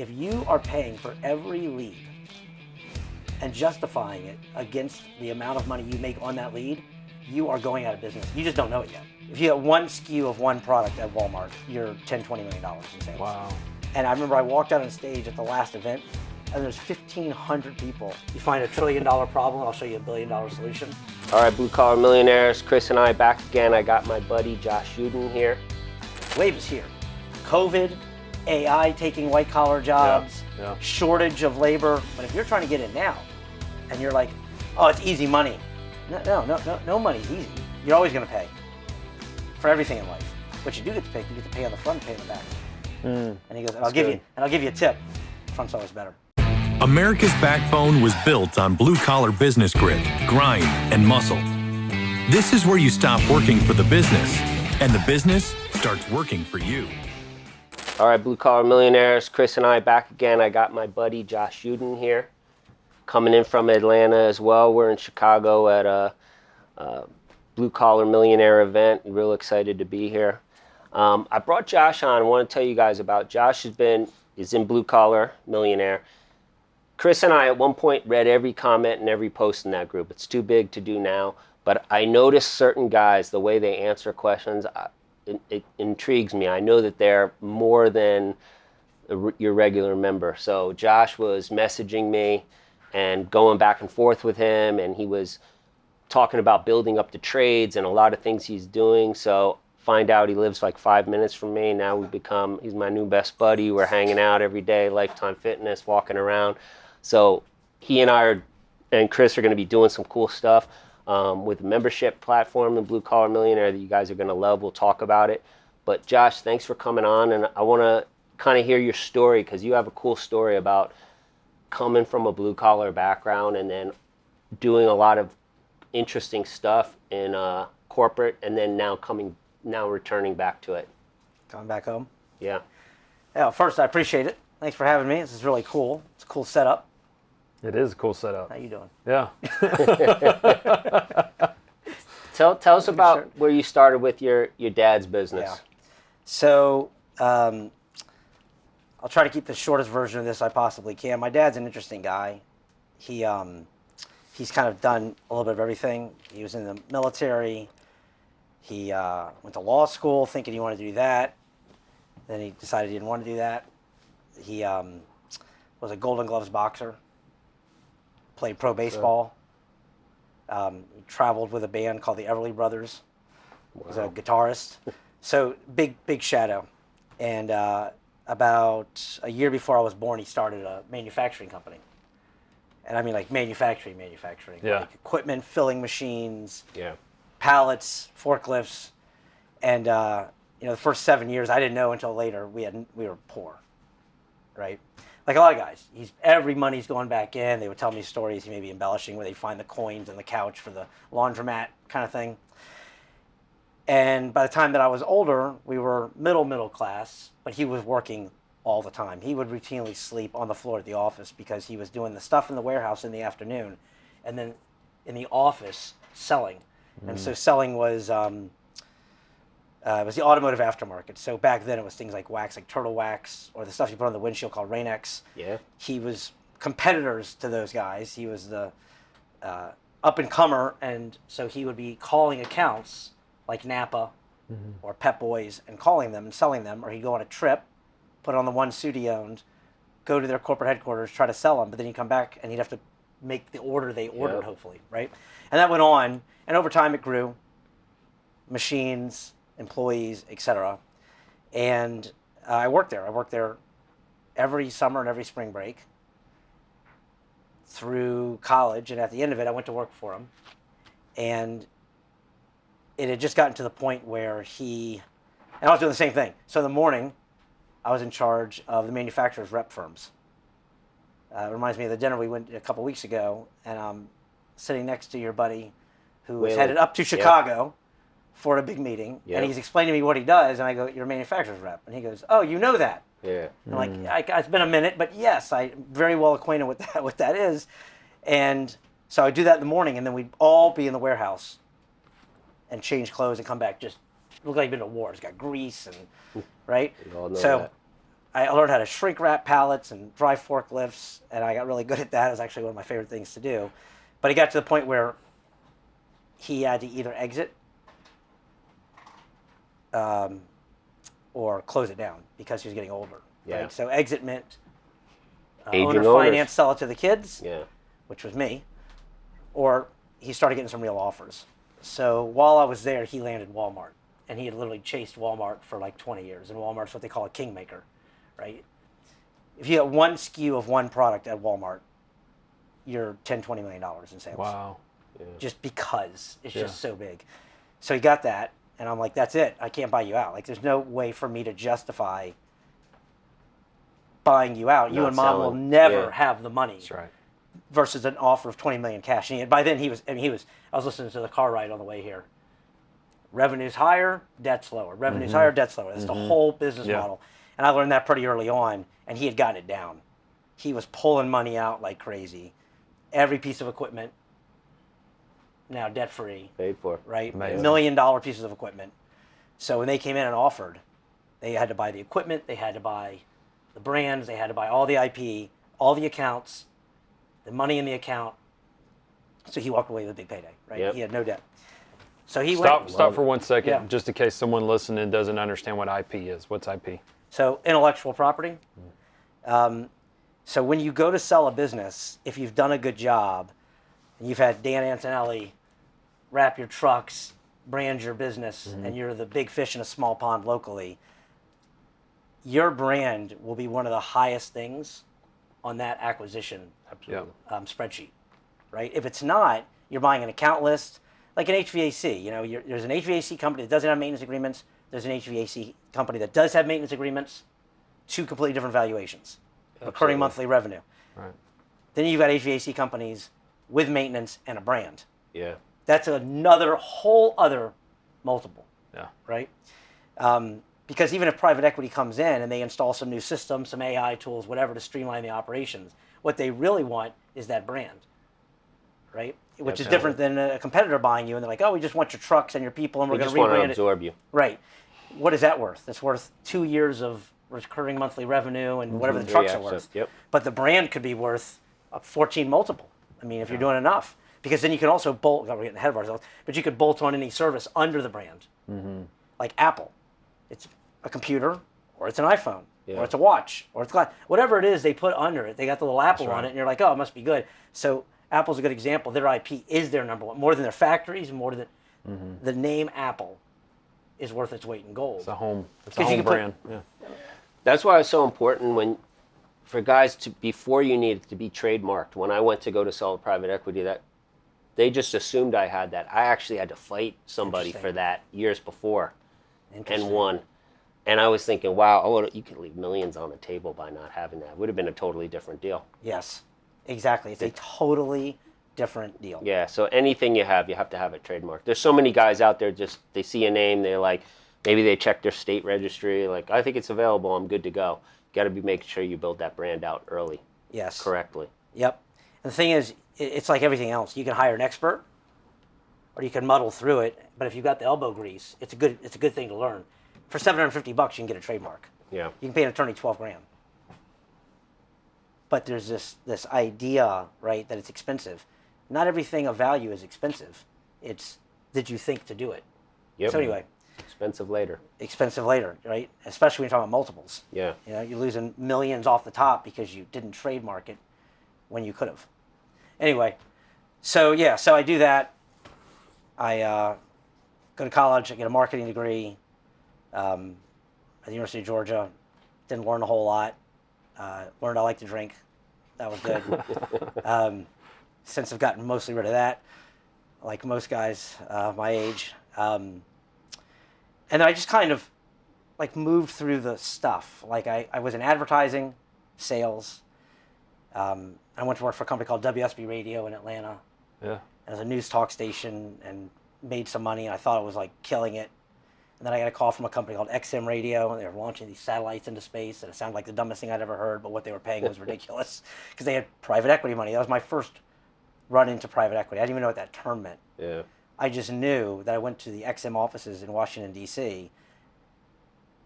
if you are paying for every lead and justifying it against the amount of money you make on that lead, you are going out of business. You just don't know it yet. If you have one SKU of one product at Walmart, you're $10, $20 million in sales. Wow. And I remember I walked out on stage at the last event, and there's 1,500 people. You find a $1 trillion problem, I'll show you a $1 billion solution. All right, Blue Collar Millionaires, Chris and I back again. I got my buddy Josh Yudin here. Wave is here. COVID, AI taking white collar jobs, shortage of labor. But if you're trying to get in now, and you're like, oh, it's easy money. No money's easy. You're always gonna pay for everything in life. But you do get to pay. You get to pay on the front and pay on the back. And he goes, I'll give you a tip. Front's always better. America's backbone was built on blue-collar business grit, grind, and muscle. This is where you stop working for the business, and the business starts working for you. All right, Blue Collar Millionaires, Chris and I back again. I got my buddy Josh Yudin here, coming in from Atlanta as well. We're in Chicago at a Blue Collar Millionaire event. Real excited to be here. I brought Josh on. I want to tell you guys about Josh. Is in Blue Collar Millionaire. Chris and I at one point read every comment and every post in that group. It's too big to do now, but I noticed certain guys, the way they answer questions, it intrigues me. I know that they're more than your regular member. So Josh was messaging me and going back and forth with him, and he was talking about building up the trades and a lot of things he's doing. So find out he lives like 5 minutes from me. Now he's my new best buddy. We're hanging out every day, Lifetime Fitness, walking around. So he and Chris are going to be doing some cool stuff with the membership platform, the Blue Collar Millionaire, that you guys are going to love. We'll talk about it. But Josh, thanks for coming on. And I want to kind of hear your story, because you have a cool story about coming from a blue collar background and then doing a lot of interesting stuff in corporate, and then now returning back to it. Coming back home? Yeah. Yeah, first, I appreciate it. Thanks for having me. This is really cool. It's a cool setup. It is a cool setup. How you doing? Yeah. Tell us about where you started with your dad's business. Yeah. So I'll try to keep the shortest version of this I possibly can. My dad's an interesting guy. He's kind of done a little bit of everything. He was in the military. He went to law school thinking he wanted to do that. Then he decided he didn't want to do that. He was a Golden Gloves boxer, played pro baseball. He traveled with a band called the Everly Brothers. Wow. Was a guitarist. So big shadow. And about a year before I was born, he started a manufacturing company. And I mean like manufacturing. Yeah. Like equipment, filling machines, Yeah. pallets, forklifts. And the first 7 years, I didn't know until later we were poor, right? Like a lot of guys, every money's going back in. They would tell me stories he may be embellishing where they find the coins in the couch for the laundromat kind of thing. And by the time that I was older, we were middle class, but he was working all the time. He would routinely sleep on the floor at the office because he was doing the stuff in the warehouse in the afternoon, and then in the office selling. And so selling was the automotive aftermarket. So back then it was things like wax, like turtle wax, or the stuff you put on the windshield called Rain-X. Yeah. He was competitors to those guys. He was the up-and-comer, and so he would be calling accounts like Napa or Pep Boys and calling them and selling them, or he'd go on a trip, put on the one suit he owned, go to their corporate headquarters, try to sell them, but then he'd come back and he'd have to make the order they ordered, hopefully, right? And that went on, and over time it grew. Machines, employees, etc. And I worked there. I worked there every summer and every spring break through college, and at the end of it, I went to work for him. And it had just gotten to the point where and I was doing the same thing. So in the morning, I was in charge of the manufacturer's rep firms. It reminds me of the dinner we went a couple weeks ago, and I'm sitting next to your buddy who was headed up to Chicago for a big meeting, and he's explaining to me what he does, and I go, "You're a manufacturer's rep," and he goes, "Oh, you know that?" Yeah. I'm like, it's been a minute, but yes, I'm very well acquainted with what that is. And so I do that in the morning, and then we'd all be in the warehouse and change clothes and come back just look like you've been to war. It's got grease and right. We all know So that. I learned how to shrink wrap pallets and drive forklifts, and I got really good at that. It was actually one of my favorite things to do. But it got to the point where he had to either exit or close it down because he was getting older. Yeah. Right? So exit meant Aging owner owners. finance, sell it to the kids, Yeah. which was me, or he started getting some real offers. So while I was there, he landed Walmart, and he had literally chased Walmart for like 20 years. And Walmart's what they call a kingmaker, right? If you get one SKU of one product at Walmart, you're $10-20 million in sales. Wow. Just because it's just so big. So he got that, and I'm like, that's it. I can't buy you out. Like, there's no way for me to justify buying you out. You Not and mom will selling. never have the money. That's right. Versus an offer of 20 million cash. And by then I was listening to the car ride on the way here. Revenue's higher, debt's lower. Revenue's higher, debt's lower. That's the whole business model. And I learned that pretty early on, and he had gotten it down. He was pulling money out like crazy. Every piece of equipment, now debt-free. Paid for. Right? Amazing. $1 million pieces of equipment. So when they came in and offered, they had to buy the equipment, they had to buy the brands, they had to buy all the IP, all the accounts, the money in the account. So he walked away with a big payday, right? Yep. He had no debt. So he Stop went. for 1 second, Yeah. just in case someone listening doesn't understand what IP is. What's IP? So intellectual property. So when you go to sell a business, if you've done a good job, and you've had Dan Antonelli wrap your trucks, brand your business, and you're the big fish in a small pond locally, your brand will be one of the highest things on that acquisition spreadsheet, right? If it's not, you're buying an account list, like an HVAC. You know, there's an HVAC company that doesn't have maintenance agreements. There's an HVAC company that does have maintenance agreements. Two completely different valuations. Recurring monthly revenue. Right. Then you've got HVAC companies with maintenance and a brand. Yeah. That's another whole other multiple. Yeah. Right? Because even if private equity comes in and they install some new systems, some AI tools, whatever to streamline the operations, what they really want is that brand, right? Which is different than a competitor buying you and they're like, oh, we just want your trucks and your people and we're They going just to want to rebrand it. absorb you. Right. What is that worth? It's worth 2 years of recurring monthly revenue and whatever the trucks are worth. Yep. But the brand could be worth a 14 multiple. I mean, if you're doing enough. Because then you can also bolt, we're getting ahead of ourselves, but you could bolt on any service under the brand. Like Apple. It's a computer, or it's an iPhone, or it's a watch, or it's glass. Whatever it is they put under it, they got the little Apple on it, and you're like, oh, it must be good. So Apple's a good example. Their IP is their number one. More than their factories, more than the name Apple is worth its weight in gold. It's a home. It's a 'Cause you home can put- brand. Yeah. That's why it's so important for guys to, before you need it to be trademarked. When I went to go to sell private equity, that they just assumed I had that. I actually had to fight somebody Interesting. for that years before and Interesting. won. And I was thinking, wow, you could leave millions on the table by not having that. It would have been a totally different deal. Yes, exactly. It's a totally different deal. Yeah, so anything you have to have it trademarked. There's so many guys out there, just they see a name, they're like, maybe they check their state registry, like, I think it's available, I'm good to go. Got to be making sure you build that brand out early, Yes. correctly. Yep. And the thing is, it's like everything else. You can hire an expert, or you can muddle through it. But if you've got the elbow grease, it's a good thing to learn. For $750, you can get a trademark. Yeah. You can pay an attorney $12,000. But there's this idea, right, that it's expensive. Not everything of value is expensive. It's did you think to do it? Yep. So anyway, Expensive later. expensive later, right? Especially when you're talking about multiples. Yeah. You know, you're losing millions off the top because you didn't trademark it when you could have. Anyway, so I do that. I go to college. I get a marketing degree at the University of Georgia. Didn't learn a whole lot. Learned I like to drink. That was good. Since I've gotten mostly rid of that, like most guys my age. And then I just kind of like moved through the stuff. Like I was in advertising, sales. I went to work for a company called WSB Radio in Atlanta. Yeah. As a news talk station and made some money. And I thought it was like killing it. And then I got a call from a company called XM Radio, and they were launching these satellites into space, and it sounded like the dumbest thing I'd ever heard, but what they were paying was ridiculous because they had private equity money. That was my first run into private equity. I didn't even know what that term meant. Yeah. I just knew that I went to the XM offices in Washington, D.C.,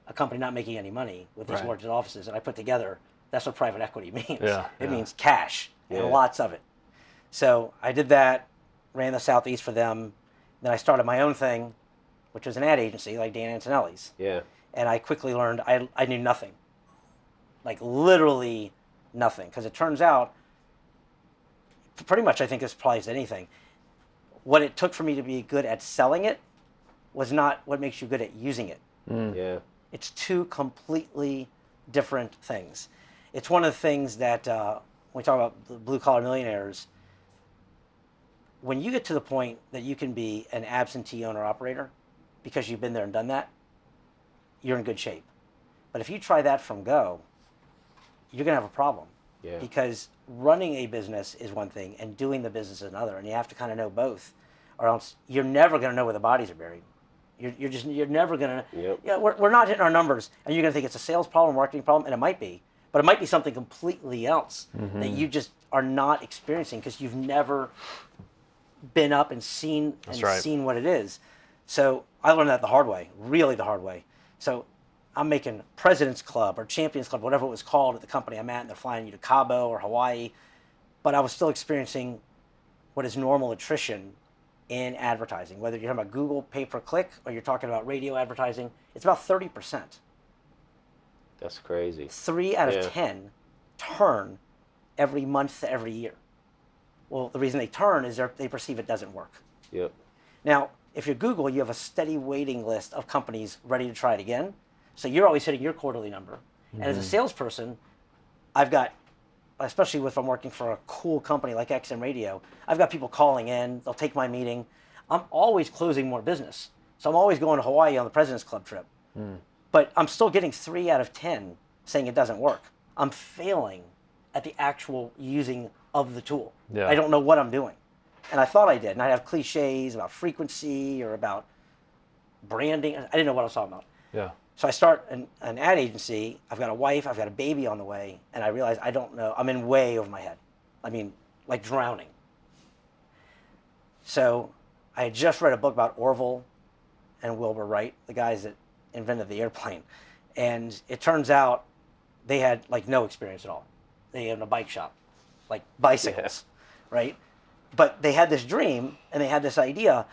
a company not making any money with these Right. large offices, and I put together, that's what private equity means. Yeah, It yeah. means cash Yeah. and lots of it. So I did that, ran the Southeast for them. Then I started my own thing, which was an ad agency like Dan Antonelli's. Yeah. And I quickly learned I knew nothing. Like literally nothing. Because it turns out, pretty much I think this applies to anything, what it took for me to be good at selling it was not what makes you good at using it. Yeah. It's two completely different things. It's one of the things that when we talk about the blue collar millionaires, when you get to the point that you can be an absentee owner operator because you've been there and done that, you're in good shape. But if you try that from go, you're going to have a problem. Yeah. Because running a business is one thing and doing the business is another, and you have to kind of know both, or else you're never going to know where the bodies are buried. You're never going to. Yep. Yeah, we're not hitting our numbers, and you're going to think it's a sales problem, marketing problem, and it might be, but it might be something completely else that you just are not experiencing because you've never been up and seen right. seen what it is. So I learned that the hard way, really the hard way. So I'm making President's Club or Champions Club, whatever it was called at the company I'm at, and they're flying you to Cabo or Hawaii, but I was still experiencing what is normal attrition in advertising. Whether you're talking about Google pay-per-click or you're talking about radio advertising, it's about 30%. That's crazy. 3 out of Yeah. 10 turn every month to every year. Well, the reason they turn is they perceive it doesn't work. Yep. Now, if you're Google, you have a steady waiting list of companies ready to try it again. So you're always hitting your quarterly number. And as a salesperson, I've got, especially if I'm working for a cool company like XM Radio, I've got people calling in, they'll take my meeting. I'm always closing more business. So I'm always going to Hawaii on the President's Club trip. But I'm still getting 3 out of 10 saying it doesn't work. I'm failing at the actual using of the tool. Yeah. I don't know what I'm doing. And I thought I did. And I'd have cliches about frequency or about branding. I didn't know what I was talking about. Yeah. So I start an ad agency. I've got a wife. I've got a baby on the way. And I realize I don't know. I'm in way over my head. I mean, like drowning. So I had just read a book about Orville and Wilbur Wright, the guys that invented the airplane. And it turns out they had like no experience at all. They owned a bike shop, like bicycles, right? But they had this dream and they had this idea.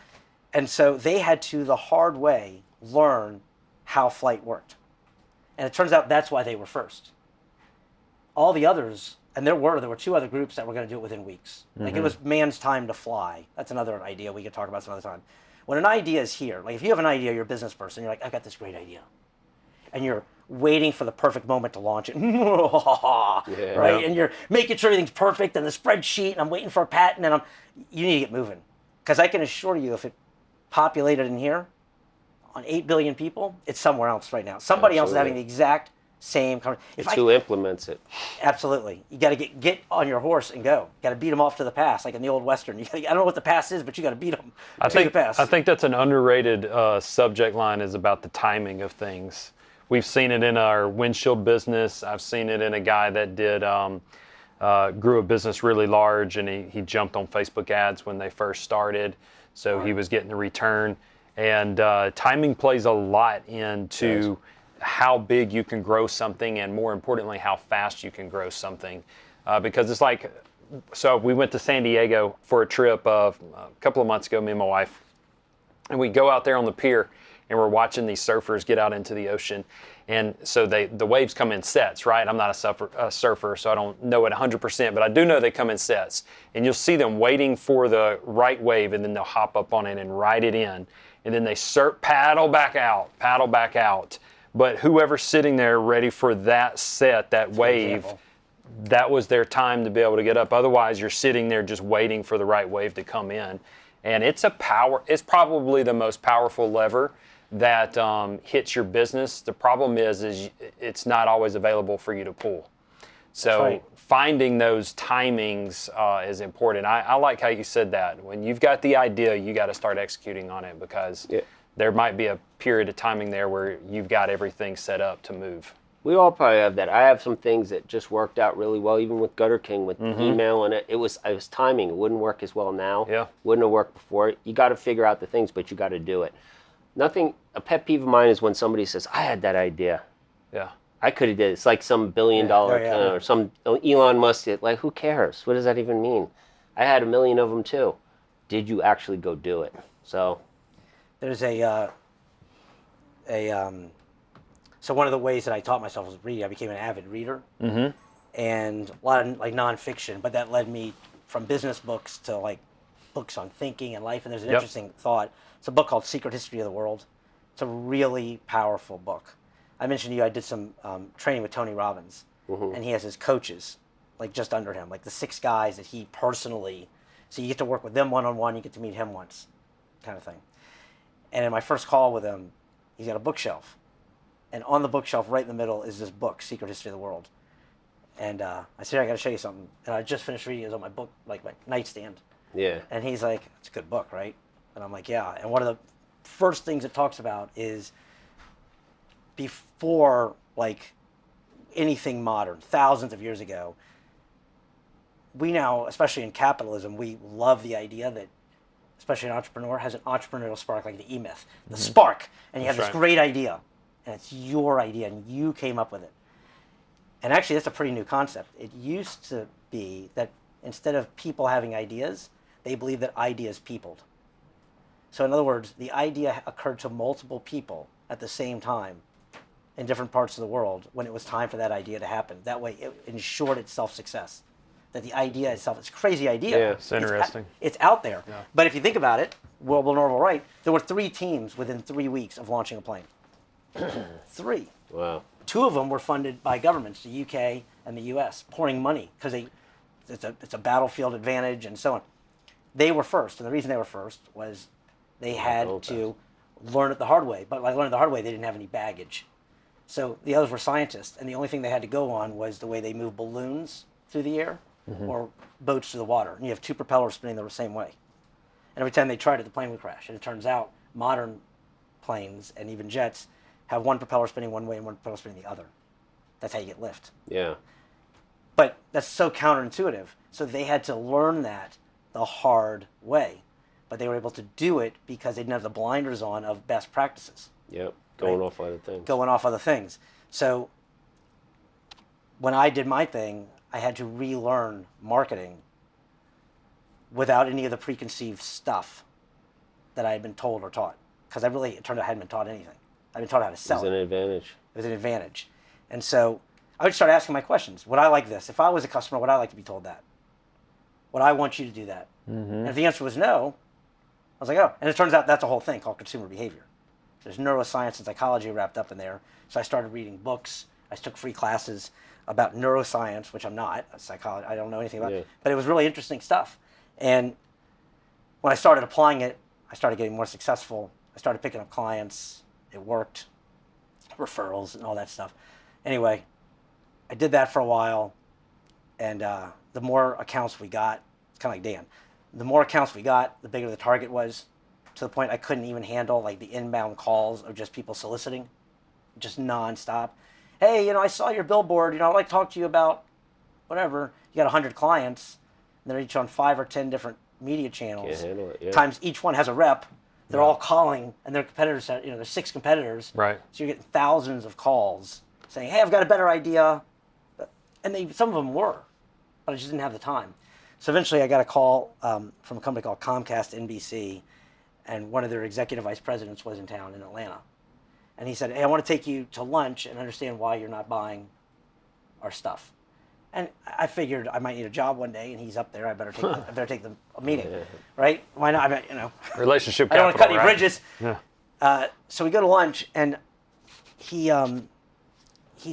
And so they had to, the hard way, learn how flight worked. And it turns out that's why they were first. All the others, and there were 2 other groups that were going to do it within weeks. Like it was man's time to fly. That's another idea we could talk about some other time. When an idea is here, like if you have an idea, you're a business person, you're like, I've got this great idea. And you're waiting for the perfect moment to launch it. Right? Yeah. And you're making sure everything's perfect and the spreadsheet, and I'm waiting for a patent, and you need to get moving. Because I can assure you, if it populated in here on 8 billion people, it's somewhere else right now. Somebody else is having the exact same It's who implements it. Absolutely. You got to get on your horse and go. Got to beat them off to the pass, like in the old Western. I don't know what the pass is, but you got to beat them to the pass. I think that's an underrated subject line, is about the timing of things. We've seen it in our windshield business. I've seen it in a guy that did grew a business really large, and he jumped on Facebook ads when they first started, so he was getting the return. And timing plays a lot into how big you can grow something, and more importantly, how fast you can grow something. Because it's like, so we went to San Diego for a trip a couple of months ago, me and my wife, and we go out there on the pier, and we're watching these surfers get out into the ocean. And so the waves come in sets, right? I'm not a surfer, so I don't know it 100%, but I do know they come in sets. And you'll see them waiting for the right wave, and then they'll hop up on it and ride it in. And then they paddle back out. But whoever's sitting there ready for that set, that wave, that was their time to be able to get up. Otherwise, you're sitting there just waiting for the right wave to come in. And it's probably the most powerful lever that hits your business. The problem is it's not always available for you to pull. So finding those timings is important. I like how you said that. When you've got the idea, you got to start executing on it, because there might be a period of timing there where you've got everything set up to move. We all probably have that. I have some things that just worked out really well, even with Gutter King, with email and it. It was timing. It wouldn't work as well now. Yeah. Wouldn't have worked before. You got to figure out the things, but you got to do it. A pet peeve of mine is when somebody says, I had that idea. Yeah. I could have did it. It's like some billion-dollar or some Elon Musk. Like, who cares? What does that even mean? I had 1 million of them too. Did you actually go do it? So there's so one of the ways that I taught myself was reading. I became an avid reader, and a lot of like nonfiction, but that led me from business books to like books on thinking and life. And there's an interesting thought. It's a book called Secret History of the World. It's a really powerful book. I mentioned to you I did some training with Tony Robbins, and he has his coaches like just under him, like the 6 guys that he personally. So you get to work with them one-on-one. You get to meet him once, kind of thing. And in my first call with him, he's got a bookshelf. And on the bookshelf right in the middle is this book, Secret History of the World. And I said, I got to show you something. And I just finished reading it. It was on my book, like my nightstand. yeah, And he's like, it's a good book, right? And I'm like, yeah. And one of the first things it talks about is before like anything modern, thousands of years ago, we now, especially in capitalism, we love the idea that, especially an entrepreneur, has an entrepreneurial spark, like the E-Myth, the spark, and you have this great idea, and it's your idea, and you came up with it. And actually, that's a pretty new concept. It used to be that instead of people having ideas, they believed that ideas peopled. So in other words, the idea occurred to multiple people at the same time in different parts of the world when it was time for that idea to happen. That way, it ensured itself success. That the idea itself, it's a crazy idea. Yeah, it's interesting. It's out there. Yeah. But if you think about it, World War Norval right, there were 3 teams within 3 weeks of launching a plane. 3. wow. 2 of them were funded by governments, the UK and the US, pouring money because it's a battlefield advantage and so on. They were first, and the reason they were first was they had to learn it the hard way. But by learning the hard way, they didn't have any baggage. So the others were scientists, and the only thing they had to go on was the way they moved balloons through the air. Or boats to the water. And you have 2 propellers spinning the same way. And every time they tried it, the plane would crash. And it turns out modern planes and even jets have 1 propeller spinning one way and 1 propeller spinning the other. That's how you get lift. Yeah. But that's so counterintuitive. So they had to learn that the hard way. But they were able to do it because they didn't have the blinders on of best practices. Yep. Going off other things. Going off other things. So when I did my thing, I had to relearn marketing without any of the preconceived stuff that I had been told or taught. Because it turned out I hadn't been taught anything. I'd been taught how to sell it. It was an advantage. It was an advantage. And so I would start asking my questions. Would I like this? If I was a customer, would I like to be told that? Would I want you to do that? And if the answer was no, I was like, oh. And it turns out that's a whole thing called consumer behavior. There's neuroscience and psychology wrapped up in there. So I started reading books. I took free classes about neuroscience, which I'm not a psychologist. I don't know anything about it. But it was really interesting stuff. And when I started applying it, I started getting more successful. I started picking up clients. It worked. Referrals and all that stuff. Anyway, I did that for a while. And the more accounts we got, it's kind of like Dan. The more accounts we got, the bigger the target was, to the point I couldn't even handle like the inbound calls of just people soliciting, just nonstop. Hey, I saw your billboard. I'd like to talk to you about whatever. You got 100 clients. And they're each on 5 or 10 different media channels. Can't handle it, yeah. Times each one has a rep. They're all calling, and their competitors, there's 6 competitors. Right. So you're getting thousands of calls saying, hey, I've got a better idea. And some of them were, but I just didn't have the time. So eventually I got a call from a company called Comcast NBC, and one of their executive vice presidents was in town in Atlanta. And he said, hey, I want to take you to lunch and understand why you're not buying our stuff. And I figured I might need a job one day, and he's up there. I better take the meeting, right? Why not? Relationship I don't want to cut any right? bridges. Yeah. So we go to lunch, and he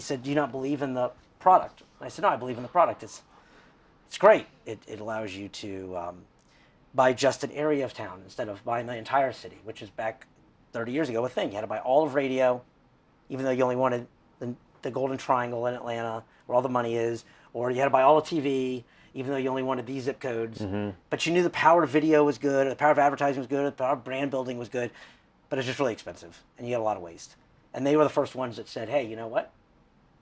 said, do you not believe in the product? And I said, no, I believe in the product. It's great. It allows you to buy just an area of town instead of buying the entire city, which is back 30 years ago a thing. You had to buy all of radio, even though you only wanted the Golden Triangle in Atlanta, where all the money is, or you had to buy all of TV, even though you only wanted these zip codes. But you knew the power of video was good, or the power of advertising was good, or the power of brand building was good, but it's just really expensive, and you had a lot of waste. And they were the first ones that said, hey, you know what?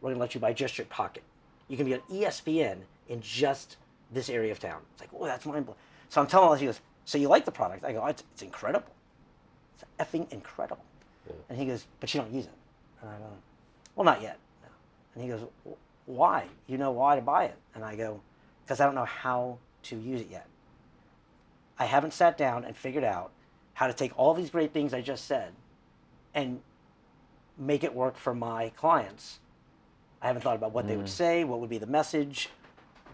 We're going to let you buy just your pocket. You can be on ESPN in just this area of town. It's like, oh, that's mind blowing. So I'm telling him, he goes, so you like the product? I go, it's incredible. It's effing incredible. And he goes, but you don't use it. And I go, well, not yet. No. And he goes, why? You know why to buy it? And I go, because I don't know how to use it yet. I haven't sat down and figured out how to take all these great things I just said and make it work for my clients. I haven't thought about what they would say, what would be the message,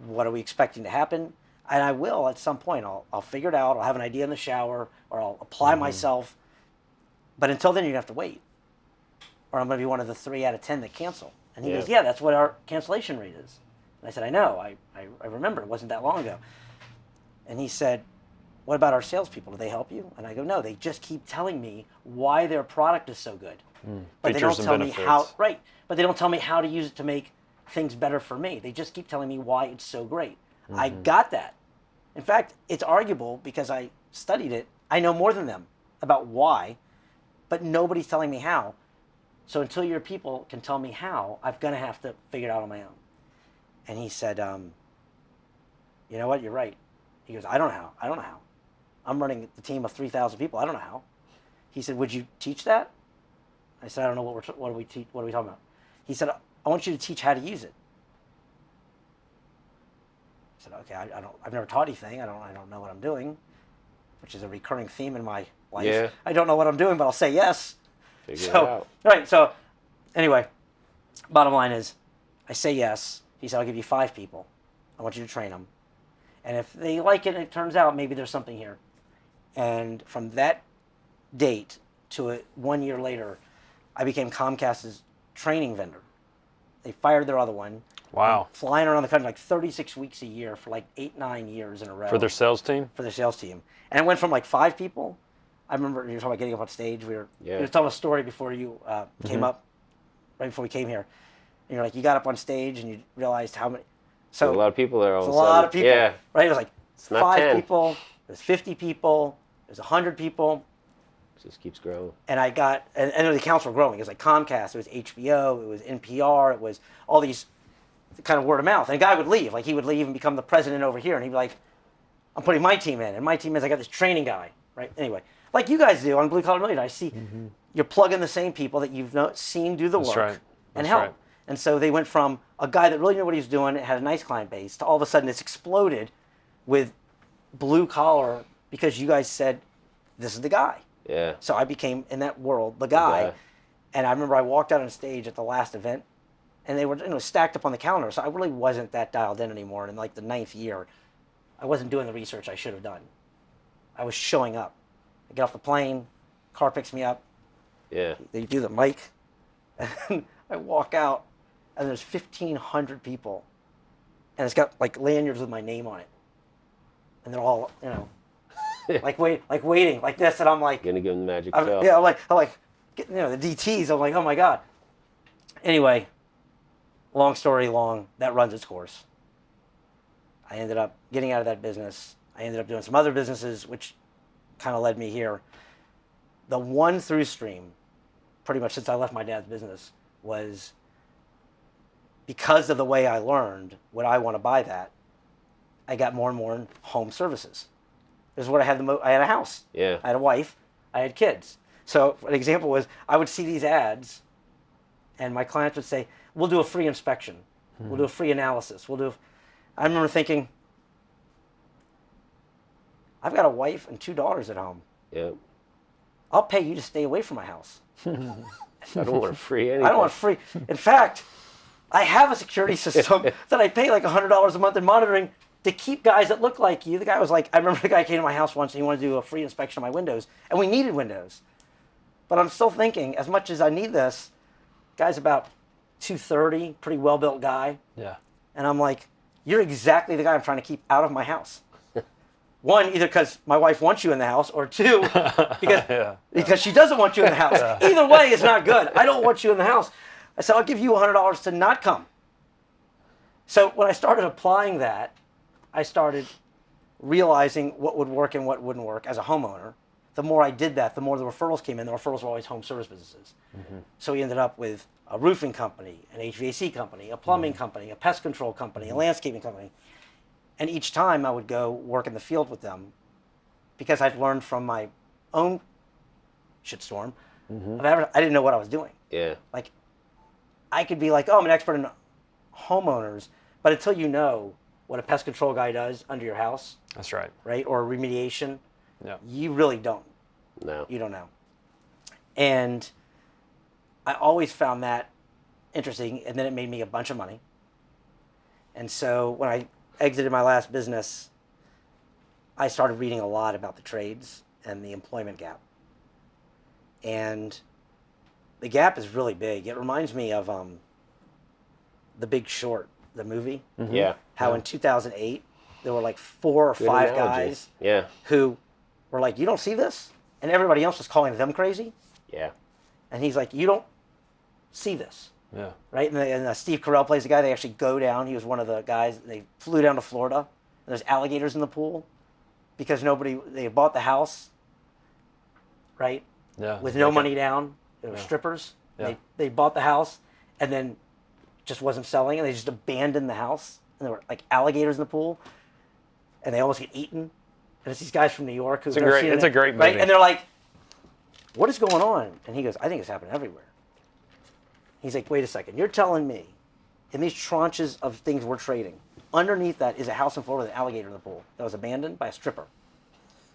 what are we expecting to happen. And I will at some point. I'll figure it out. I'll have an idea in the shower, or I'll apply myself. But until then, you're going to have to wait. Or I'm going to be one of the 3 out of 10 that cancel. And he goes, yeah, that's what our cancellation rate is. And I said, I know. I remember. It wasn't that long ago. And he said, what about our salespeople? Do they help you? And I go, no, they just keep telling me why their product is so good. But they don't tell me how, right. But they don't tell me how to use it to make things better for me. They just keep telling me why it's so great. I got that. In fact, it's arguable because I studied it. I know more than them about why, but nobody's telling me how. So until your people can tell me how, I'm going to have to figure it out on my own. And he said, you know what? You're right. He goes, I don't know how. I don't know how. I'm running the team of 3,000 people. I don't know how. He said, would you teach that? I said, I don't know what are we talking about? He said, I want you to teach how to use it. I said, okay, I've never taught anything. I don't know what I'm doing, which is a recurring theme in my life. Yeah. I don't know what I'm doing, but I'll say yes. Figure it out. Right. So anyway, bottom line is I say yes. He said, I'll give you 5 people. I want you to train them. And if they like it, and it turns out maybe there's something here. And from that date to 1 year later, I became Comcast's training vendor. They fired their other one. Wow. I'm flying around the country like 36 weeks a year for like 8-9 years in a row. For their sales team? For their sales team. And it went from like 5 people. I remember you were talking about getting up on stage. We were telling a story before you came up, right before we came here. And you're like, you got up on stage and you realized how many. So a lot of people there all of a sudden. sudden. A lot of people. Yeah. Right? It was like It's not 5 10. people. It was 50 people. It was 100 people. It just keeps growing. And I got, and the accounts were growing. It was like Comcast, it was HBO, it was NPR, it was all these kind of word of mouth. And a guy would leave. Like he would leave and become the president over here. And he'd be like, I'm putting my team in. And my team is, I got this training guy, right? Anyway, like you guys do on Blue Collar Millionaire. I see you're plugging the same people that you've seen do the work right. and That's help. right. And so they went from a guy that really knew what he was doing and had a nice client base to all of a sudden it's exploded with Blue Collar because you guys said, this is the guy. Yeah. So I became, in that world, the guy. And I remember I walked out on stage at the last event, and they were stacked up on the calendar. So I really wasn't that dialed in anymore. And in like the 9th year, I wasn't doing the research I should have done. I was showing up. I get off the plane, car picks me up. Yeah. They do the mic, and I walk out, and there's 1,500 people, and it's got like lanyards with my name on it, and they're all like waiting like this, and I'm like, Gonna give them the magic I'm pill. like, the DTs. I'm like, oh my god. Anyway, long story long, that runs its course. I ended up getting out of that business. I ended up doing some other businesses, which kind of led me here. The one through stream, pretty much since I left my dad's business, was because of the way I learned, would I want to buy that? I got more and more in home services. This is what I had I had a house. Yeah. I had a wife. I had kids. So an example was I would see these ads, and my clients would say, "We'll do a free inspection. We'll do a free analysis. I remember thinking, I've got a wife and 2 daughters at home. Yeah. I'll pay you to stay away from my house. I don't want free anything. I don't want free. In fact, I have a security system that I pay like $100 a month in monitoring to keep guys that look like you." The guy was like, I remember the guy came to my house once and he wanted to do a free inspection of my windows, and we needed windows. But I'm still thinking, as much as I need this, guy's about 230, pretty well-built guy. Yeah. And I'm like, you're exactly the guy I'm trying to keep out of my house. One, either because my wife wants you in the house, or 2, because she doesn't want you in the house. Either way is not good. I don't want you in the house. I said, I'll give you $100 to not come. So when I started applying that, I started realizing what would work and what wouldn't work as a homeowner. The more I did that, the more the referrals came in. The referrals were always home service businesses. So we ended up with a roofing company, an HVAC company, a plumbing company, a pest control company, a landscaping company. And each time I would go work in the field with them because I'd learned from my own shitstorm I didn't know what I was doing. Yeah. Like, I could be like, oh, I'm an expert in homeowners, but until you know what a pest control guy does under your house, That's right. right, or remediation, Yeah. you really don't. No. You don't know. And I always found that interesting, and then it made me a bunch of money. And so when I exited my last business, I started reading a lot about the trades and the employment gap. And the gap is really big. It reminds me of The Big Short, the movie. Yeah. How in 2008, there were like 4 or 5 analogy. guys Yeah. who were like, you don't see this? And everybody else was calling them crazy. Yeah. And he's like, you don't see this. Yeah. Right? And Steve Carell plays the guy. They actually go down. He was one of the guys. They flew down to Florida. And there's alligators in the pool because they bought the house, right? Yeah. With no money down. They were strippers. Yeah. They bought the house and then just wasn't selling, and they just abandoned the house. And there were like alligators in the pool, and they almost get eaten. And it's these guys from New York who It's a great movie. right? And they're like, what is going on? And he goes, I think it's happening everywhere. He's like, wait a second. You're telling me in these tranches of things we're trading, underneath that is a house in Florida with an alligator in the pool that was abandoned by a stripper.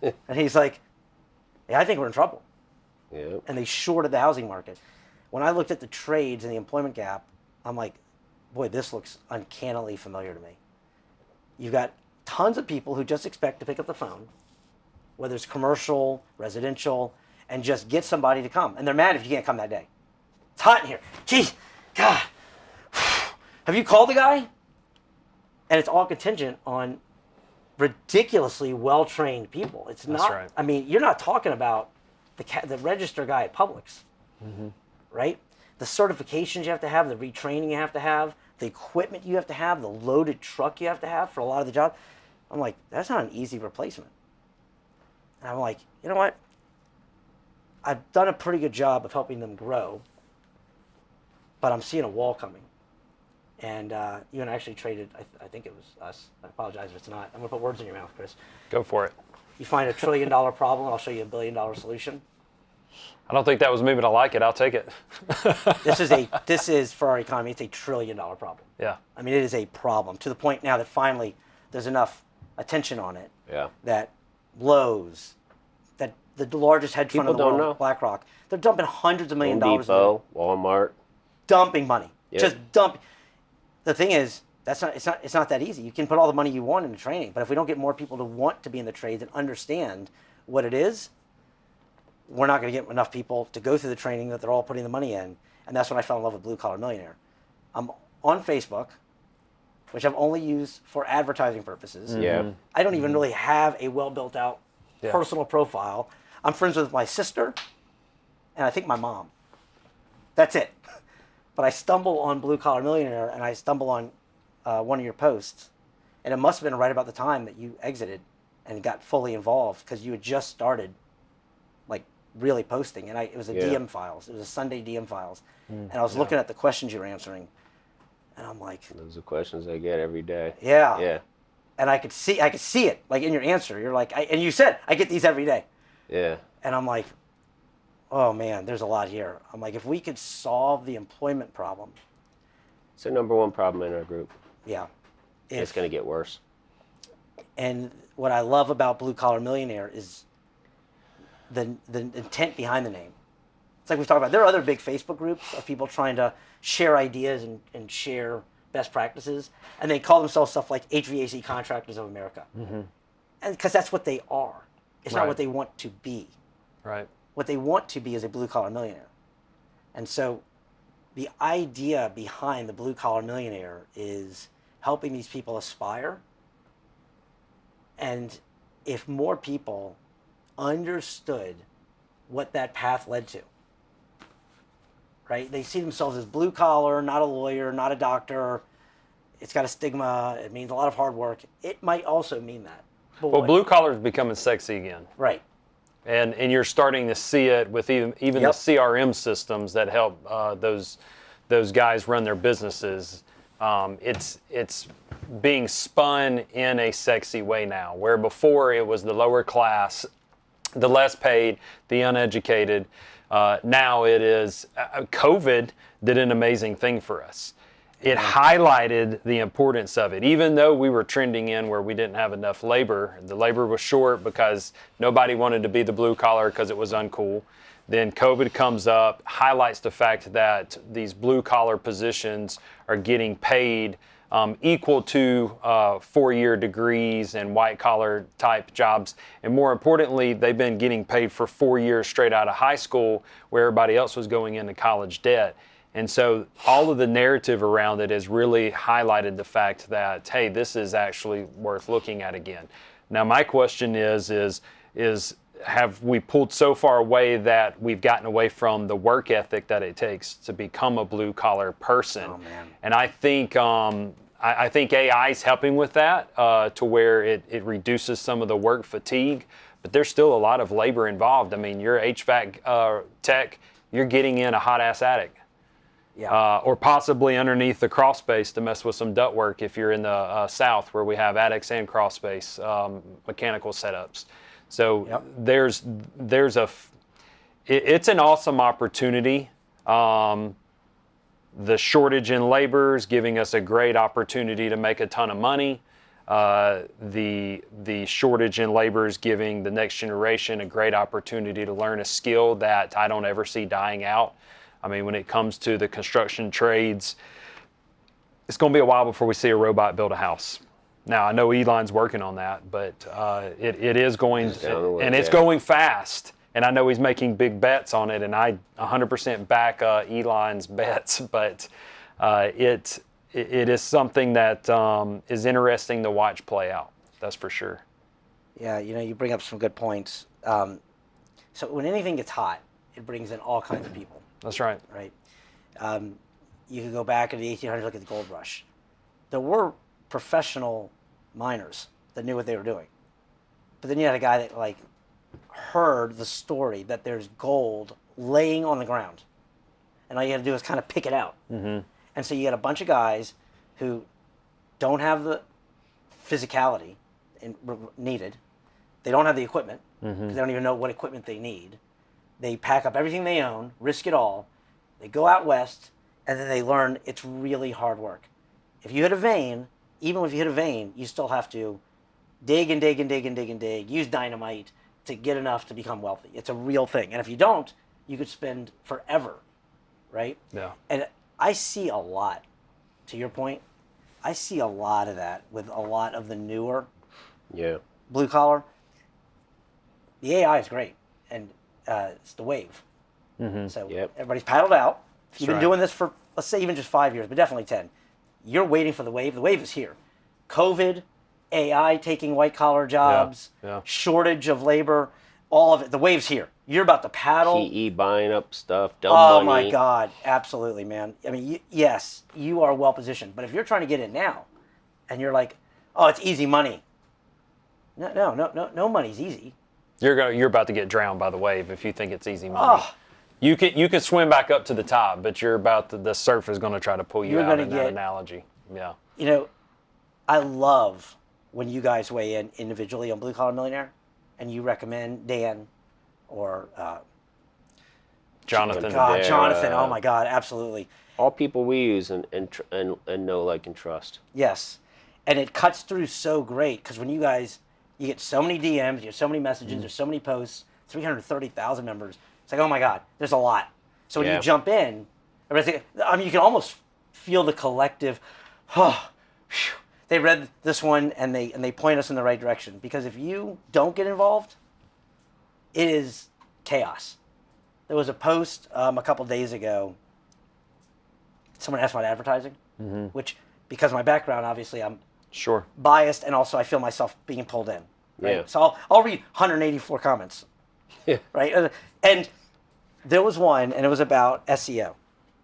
And he's like, yeah, I think we're in trouble. Yeah. And they shorted the housing market. When I looked at the trades and the employment gap, I'm like, boy, this looks uncannily familiar to me. You've got tons of people who just expect to pick up the phone, whether it's commercial, residential, and just get somebody to come. And they're mad if you can't come that day. It's hot in here. Gee, God. Have you called the guy? And it's all contingent on ridiculously well-trained people. It's not, That's right. I mean, you're not talking about the register guy at Publix, right? The certifications you have to have, the retraining you have to have, the equipment you have to have, the loaded truck you have to have for a lot of the jobs. I'm like, that's not an easy replacement. And I'm like, you know what? I've done a pretty good job of helping them grow, but I'm seeing a wall coming. And you and I actually traded, I think it was us. I apologize if it's not. I'm going to put words in your mouth, Chris. Go for it. You find $1 trillion problem, I'll show you $1 billion solution. I don't think that was me, but I like it. I'll take it. This is for our economy, it's $1 trillion problem. Yeah. I mean, it is a problem to the point now that finally there's enough attention on it Yeah. that Lowe's, that the largest hedge fund in People the world, don't know. BlackRock, they're dumping hundreds of million Home dollars. Depot, Walmart. Dumping money. Yep. Just dumping. The thing is, it's not that easy. You can put all the money you want into training, but if we don't get more people to want to be in the trades and understand what it is, we're not going to get enough people to go through the training that they're all putting the money in. And that's when I fell in love with Blue Collar Millionaire. I'm on Facebook, which I've only used for advertising purposes. Yeah. I don't even really have a well built out Yeah. personal profile. I'm friends with my sister and I think my mom. That's it. But I stumble on Blue Collar Millionaire and I stumble on one of your posts. And it must have been right about the time that you exited and got fully involved because you had just started like really posting. And it was a Yeah. DM files. It was a Sunday DM files. And I was looking at the questions you were answering. And I'm like, Those are questions I get every day. yeah. Yeah. And I could see it like in your answer. You're like, and you said, I get these every day. Yeah. And I'm like, oh man, there's a lot here. I'm like, if we could solve the employment problem, It's the number one problem in our group. yeah. It's going to get worse. And what I love about Blue Collar Millionaire is the intent behind the name. It's like we've talked about. There are other big Facebook groups of people trying to share ideas and share best practices, and they call themselves stuff like HVAC Contractors of America. And because that's what they are. It's not Right. what they want to be. Right. What they want to be is a blue collar millionaire. And so the idea behind the Blue Collar Millionaire is helping these people aspire. And if more people understood what that path led to, right? They see themselves as blue collar, not a lawyer, not a doctor. It's got a stigma. It means a lot of hard work. It might also mean that. But Well, what- blue collar is becoming sexy again. Right. And you're starting to see it with even the Yep. CRM systems that help those guys run their businesses. It's being spun in a sexy way now, where before it was the lower class, the less paid, the uneducated. Now it is, COVID did an amazing thing for us. It highlighted the importance of it. Even though we were trending in where we didn't have enough labor, the labor was short because nobody wanted to be the blue collar because it was uncool. Then COVID comes up, highlights the fact that these blue collar positions are getting paid equal to 4-year degrees and white collar type jobs. And more importantly, they've been getting paid for 4 years straight out of high school where everybody else was going into college debt. And so all of the narrative around it has really highlighted the fact that, hey, this is actually worth looking at again. Now, my question is have we pulled so far away that we've gotten away from the work ethic that it takes to become a blue collar person? Oh, man. And I think I think AI is helping with that to where it reduces some of the work fatigue, but there's still a lot of labor involved. I mean, you're HVAC tech, you're getting in a hot ass attic. Yeah. Or possibly underneath the crawl space to mess with some duct work if you're in the south where we have attics and crawl space mechanical setups. So it's an awesome opportunity. The shortage in labor is giving us a great opportunity to make a ton of money. The shortage in labor is giving the next generation a great opportunity to learn a skill that I don't ever see dying out. I mean, when it comes to the construction trades, it's going to be a while before we see a robot build a house. Now, I know Elon's working on that, but it is going, and it's going fast. And I know he's making big bets on it, and I 100% back Elon's bets. But it is something that is interesting to watch play out. That's for sure. Yeah, you bring up some good points. So when anything gets hot, it brings in all kinds of people. That's right. Right. You could go back in the 1800s, look at the gold rush. There were professional miners that knew what they were doing. But then you had a guy that heard the story that there's gold laying on the ground. And all you had to do is kind of pick it out. Mm-hmm. And so you get a bunch of guys who don't have the physicality needed. They don't have the equipment because they don't even know what equipment they need. They pack up everything they own, risk it all. They go out west, and then they learn it's really hard work. If you hit a vein, even if you hit a vein, you still have to dig and dig and dig and dig and dig, use dynamite to get enough to become wealthy. It's a real thing. And if you don't, you could spend forever, right? Yeah. And I see a lot, to your point, I see a lot of that with a lot of the newer blue collar. The AI is great, and it's the wave. Mm-hmm. So everybody's paddled out. If you've been doing this for, let's say, even just 5 years, but definitely 10, you're waiting for the wave. The wave is here. COVID, AI taking white-collar jobs, shortage of labor, all of it. The wave's here. You're about to paddle. PE buying up stuff, dumb money. Oh, money. my God. Absolutely, man. I mean, yes, you are well-positioned. But if you're trying to get in now, and you're like, oh, it's easy money. No money's easy. You're about to get drowned by the wave if you think it's easy money. Oh. You can swim back up to the top, but the surf is going to try to pull you out in that analogy. Yeah. I love when you guys weigh in individually on Blue Collar Millionaire, and you recommend Dan or Jonathan. Jonathan. Oh my God, absolutely. All people we use and know, like, and trust. Yes, and it cuts through so great because when you get so many DMs, you get so many messages, there's so many posts, 330,000 members. It's like, oh my God, there's a lot. So when you jump in, you can almost feel the collective, they read this one and they point us in the right direction. Because if you don't get involved, it is chaos. There was a post a couple days ago. Someone asked about advertising, which, because of my background, obviously I'm biased, and also I feel myself being pulled in. Right? Yeah. So I'll read 184 comments. Right? And there was one, and it was about SEO.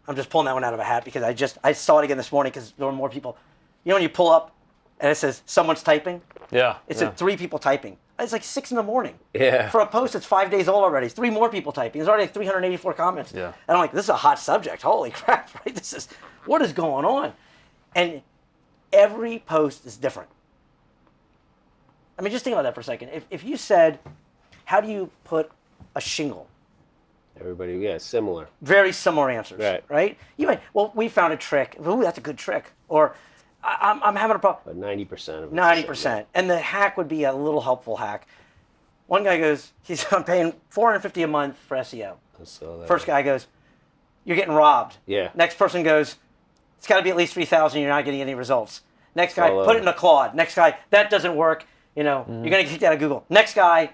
I'm just pulling that one out of a hat because I saw it again this morning because there were more people. You know when you pull up and it says someone's typing? Yeah. It said 3 people typing. It's like 6 a.m. Yeah. For a post that's 5 days old already. 3 more people typing. There's already like 384 comments. Yeah. And I'm like, this is a hot subject. Holy crap, right? What is going on? And every post is different. I mean, just think about that for a second. If you said, how do you put a shingle Everybody, yeah, similar. Very similar answers, right? You might, well, we found a trick. Ooh, that's a good trick. Or I'm having a problem. But 90% of it. 90%. And the hack would be a little helpful hack. One guy goes, I'm paying $450 a month for SEO. First guy goes, you're getting robbed. Yeah. Next person goes, it's got to be at least 3,000. You're not getting any results. Next guy, put it in a Claude. Next guy, that doesn't work. You're going to get kicked out of Google. Next guy,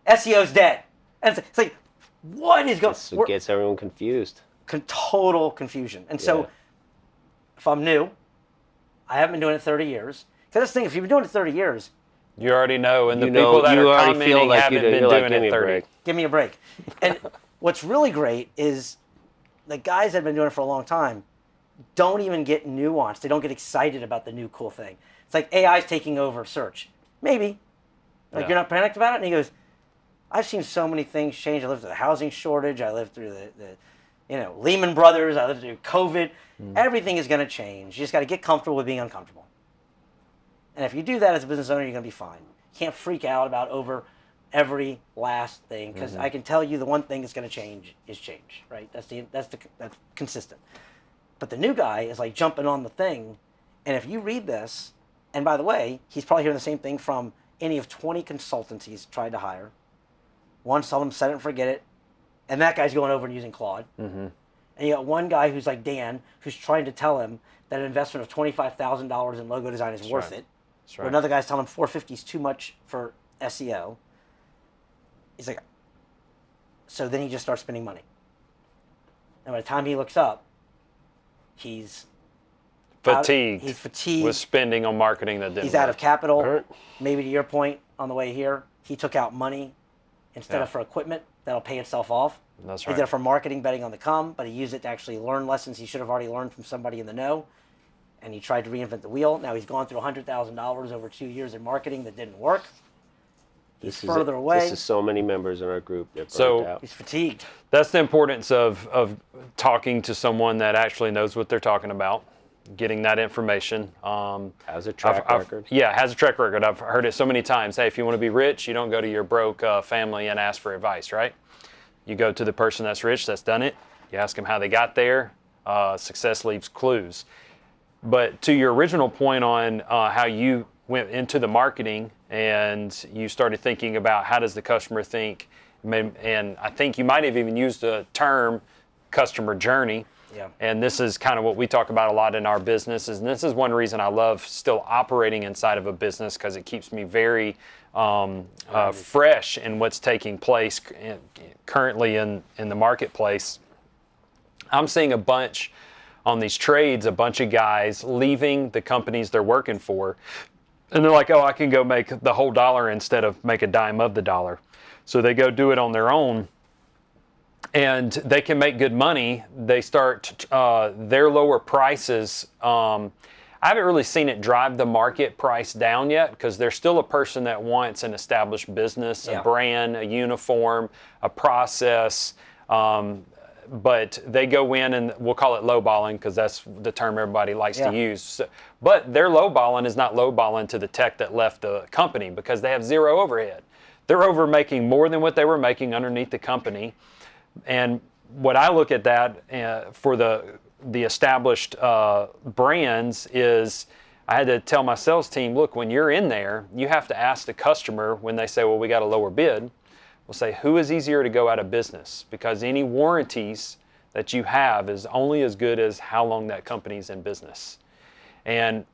SEO's dead. And it's like, what is going on? That's what gets everyone confused. Total confusion. And so if I'm new, I haven't been doing it 30 years. Because that's the thing, if you've been doing it 30 years, you already know, and the people that are commenting haven't been doing it 30. Give me a break. And what's really great is the guys that have been doing it for a long time don't even get nuanced. They don't get excited about the new cool thing. It's like AI's taking over search. Maybe. Like, you're not panicked about it? And he goes, I've seen so many things change. I lived through the housing shortage. I lived through the Lehman Brothers. I lived through COVID. Everything is going to change. You just got to get comfortable with being uncomfortable. And if you do that as a business owner, you're going to be fine. You can't freak out about over every last thing, because I can tell you the one thing that's going to change is change, right? That's consistent. But the new guy is like jumping on the thing, and if you read this, and by the way, he's probably hearing the same thing from any of 20 consultants he's tried to hire. One told him set it and forget it, and that guy's going over and using Claude. And you got one guy who's like Dan, who's trying to tell him that an investment of $25,000 in logo design is worth it. That's right. Or another guy's telling him $450 is too much for SEO. He's like, so then he just starts spending money. And by the time he looks up, he's fatigued. He's fatigued with spending on marketing that didn't He's work. out of capital. Maybe to your point on the way here, he took out money instead of for equipment that'll pay itself off. That's right. He did it for marketing, betting on the come, but he used it to actually learn lessons he should have already learned from somebody in the know. And he tried to reinvent the wheel. Now he's gone through $100,000 over 2 years in marketing that didn't work. He's further away. This is so many members in our group that So out. He's fatigued. That's the importance of talking to someone that actually knows what they're talking about, getting that information. Has a track record. Has a track record. I've heard it so many times. Hey, if you want to be rich, you don't go to your broke family and ask for advice, right? You go to the person that's rich, that's done it. You ask them how they got there. Success leaves clues. But to your original point on how you went into the marketing and you started thinking about how does the customer think, and I think you might have even used the term customer journey. Yeah. And this is kind of what we talk about a lot in our businesses. And this is one reason I love still operating inside of a business, because it keeps me very fresh in what's taking place currently in the marketplace. I'm seeing a bunch on these trades, a bunch of guys leaving the companies they're working for. And they're like, oh, I can go make the whole dollar instead of make a dime of the dollar. So they go do it on their own. And they can make good money. They start their lower prices. I haven't really seen it drive the market price down yet, because there's still a person that wants an established business, a brand, a uniform, a process. But they go in, and we'll call it lowballing, because that's the term everybody likes to use. So, but their lowballing is not lowballing to the tech that left the company, because they have zero overhead. They're over making more than what they were making underneath the company. And what I look at that for the established brands is, I had to tell my sales team, look, when you're in there, you have to ask the customer when they say, well, we got a lower bid. We'll say, who is easier to go out of business? Because any warranties that you have is only as good as how long that company's in business. And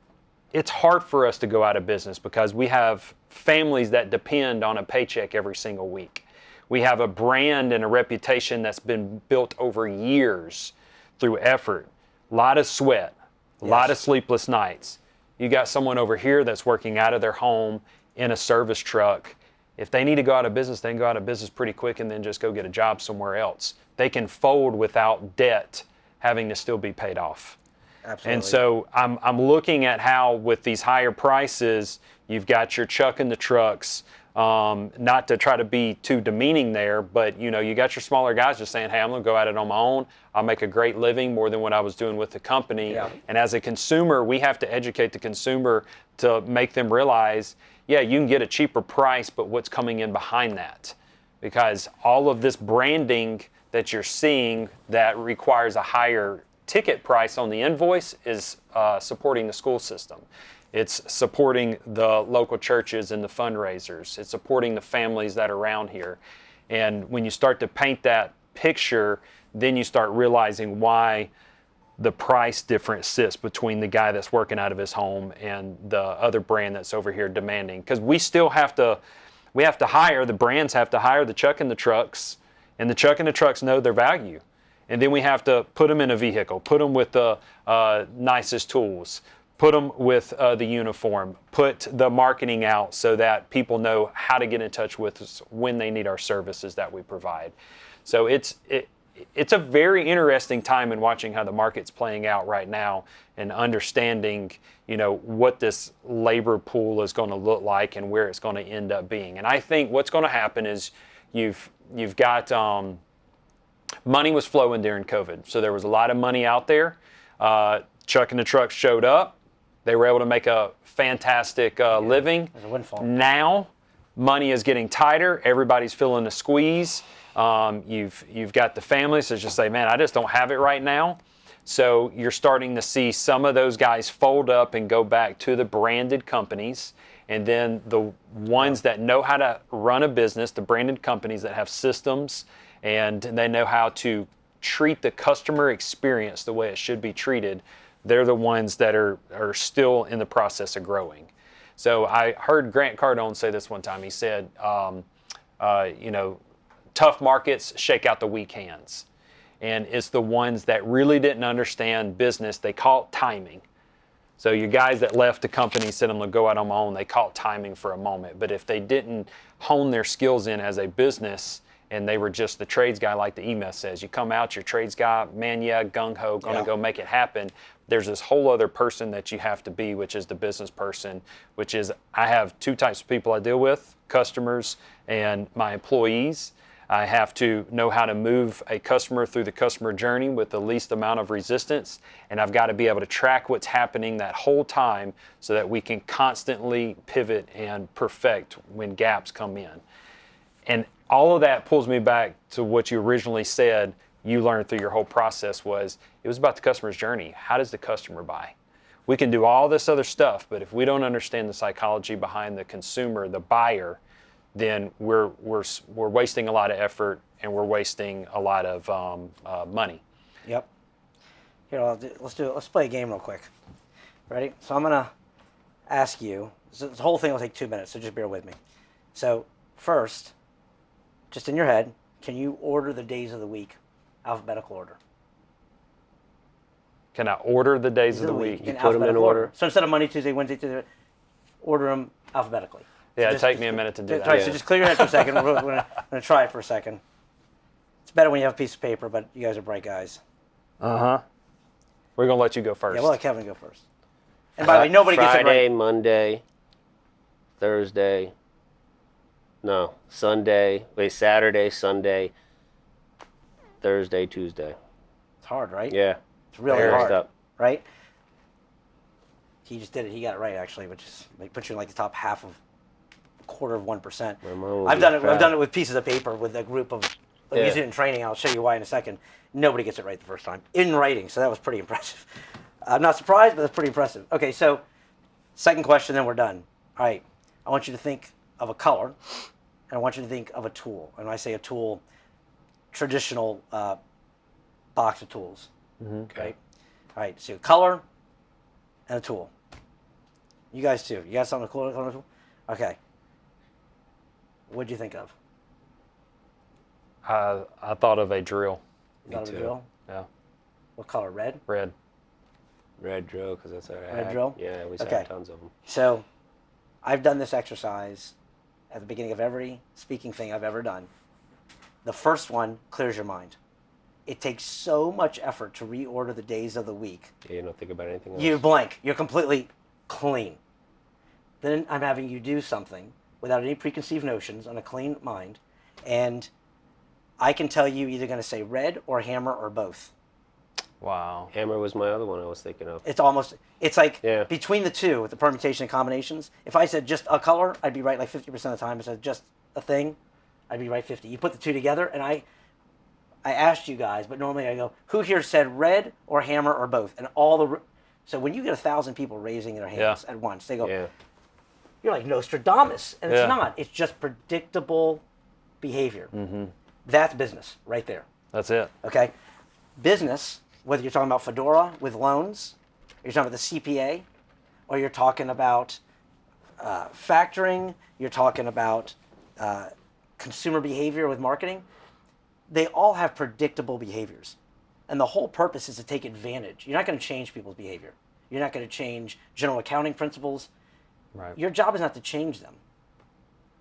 it's hard for us to go out of business, because we have families that depend on a paycheck every single week. We have a brand and a reputation that's been built over years through effort, a lot of sweat, a lot of sleepless nights. You got someone over here that's working out of their home in a service truck. If they need to go out of business, they can go out of business pretty quick and then just go get a job somewhere else. They can fold without debt having to still be paid off. Absolutely. And so I'm looking at how with these higher prices, you've got your chuck in the trucks, not to try to be too demeaning there, but you got your smaller guys just saying, hey, I'm going to go at it on my own. I'll make a great living, more than what I was doing with the company. Yeah. And as a consumer, we have to educate the consumer to make them realize, yeah, you can get a cheaper price, but what's coming in behind that? Because all of this branding that you're seeing that requires a higher ticket price on the invoice is supporting the school system. It's supporting the local churches and the fundraisers. It's supporting the families that are around here. And when you start to paint that picture, then you start realizing why the price difference sits between the guy that's working out of his home and the other brand that's over here demanding. Because we still have to, the brands have to hire the truck and the trucks, and the truck and the trucks know their value. And then we have to put them in a vehicle, put them with the nicest tools, put them with the uniform, put the marketing out so that people know how to get in touch with us when they need our services that we provide. So it's a very interesting time in watching how the market's playing out right now and understanding, what this labor pool is going to look like and where it's going to end up being. And I think what's going to happen is you've got money was flowing during COVID, so there was a lot of money out there. Chuck and the trucks showed up. They were able to make a fantastic living. It was a windfall. Now, money is getting tighter. Everybody's feeling the squeeze. You've got the families that just say, man, I just don't have it right now. So you're starting to see some of those guys fold up and go back to the branded companies. And then the ones that know how to run a business, the branded companies that have systems and they know how to treat the customer experience the way it should be treated, they're the ones that are still in the process of growing. So I heard Grant Cardone say this one time. He said, tough markets shake out the weak hands. And it's the ones that really didn't understand business. They call it timing. So you guys that left the company said, I'm going to go out on my own. They call it timing for a moment. But if they didn't hone their skills in as a business and they were just the trades guy, like the email says, you come out, your trades guy, man, yeah, gung-ho, going to go make it happen. There's this whole other person that you have to be, which is the business person, which is I have two types of people I deal with, customers and my employees. I have to know how to move a customer through the customer journey with the least amount of resistance, and I've got to be able to track what's happening that whole time so that we can constantly pivot and perfect when gaps come in. And all of that pulls me back to what you originally said you learned through your whole process it was about the customer's journey. How does the customer buy? We can do all this other stuff, but if we don't understand the psychology behind the consumer, the buyer, then we're wasting a lot of effort and we're wasting a lot of money. Yep. Here, let's play a game real quick. Ready? So I'm gonna ask you. So the whole thing will take 2 minutes, so just bear with me. So first, just in your head, can you order the days of the week, alphabetical order? Can I order the days of the week? You put them in order. So instead of Monday, Tuesday, Wednesday, Tuesday, order them alphabetically. Yeah, it'd take me a minute to do that. Right, Yeah. so just clear your head for a second. We're going to try it for a second. It's better when you have a piece of paper, but you guys are bright guys. Uh-huh. We're going to let you go first. Yeah, we'll let Kevin go first. And by the way, nobody gets it right. Friday, Monday, Thursday, Saturday, Sunday, Thursday, Tuesday. It's hard, right? Yeah. It's really Very hard, up. right? He just did it. He got it right, actually, which is puts you in like the top half of a quarter of 1%. I've done it with pieces of paper with a group of. I use it in training. I'll show you why in a second. Nobody gets it right the first time in writing, so that was pretty impressive. I'm not surprised, but that's pretty impressive. Okay, so second question, then we're done. All right, I want you to think of a color, and I want you to think of a tool. And when I say a tool, traditional box of tools. Mm-hmm. Okay. All right, so color and a tool. You guys too. You got something cool on a tool? Okay. What'd you think of? I thought of a drill. Thought of a drill? Yeah. What color? Red? Red. Red drill, because that's what I Red had. drill? Yeah, we Okay. had tons of them. So I've done this exercise at the beginning of every speaking thing I've ever done. The first one clears your mind. It takes so much effort to reorder the days of the week. Yeah, you don't think about anything else. You're blank. You're completely clean. Then I'm having you do something without any preconceived notions on a clean mind, and I can tell you either going to say red or hammer or both. Wow. Hammer was my other one I was thinking of. It's like Yeah. between the two, with the permutation and combinations, if I said just a color, I'd be right like 50% of the time. If I said just a thing, I'd be right 50. You put the two together, and I asked you guys, but normally I go, who here said red or hammer or both? And so when you get 1,000 people raising their hands at once, they go, you're like Nostradamus. And it's not. It's just predictable behavior. Mm-hmm. That's business right there. That's it. Okay? Business, whether you're talking about Fedora with loans, or you're talking about the CPA, or you're talking about factoring, you're talking about consumer behavior with marketing, they all have predictable behaviors. And the whole purpose is to take advantage. You're not going to change people's behavior. You're not going to change general accounting principles. Right. Your job is not to change them,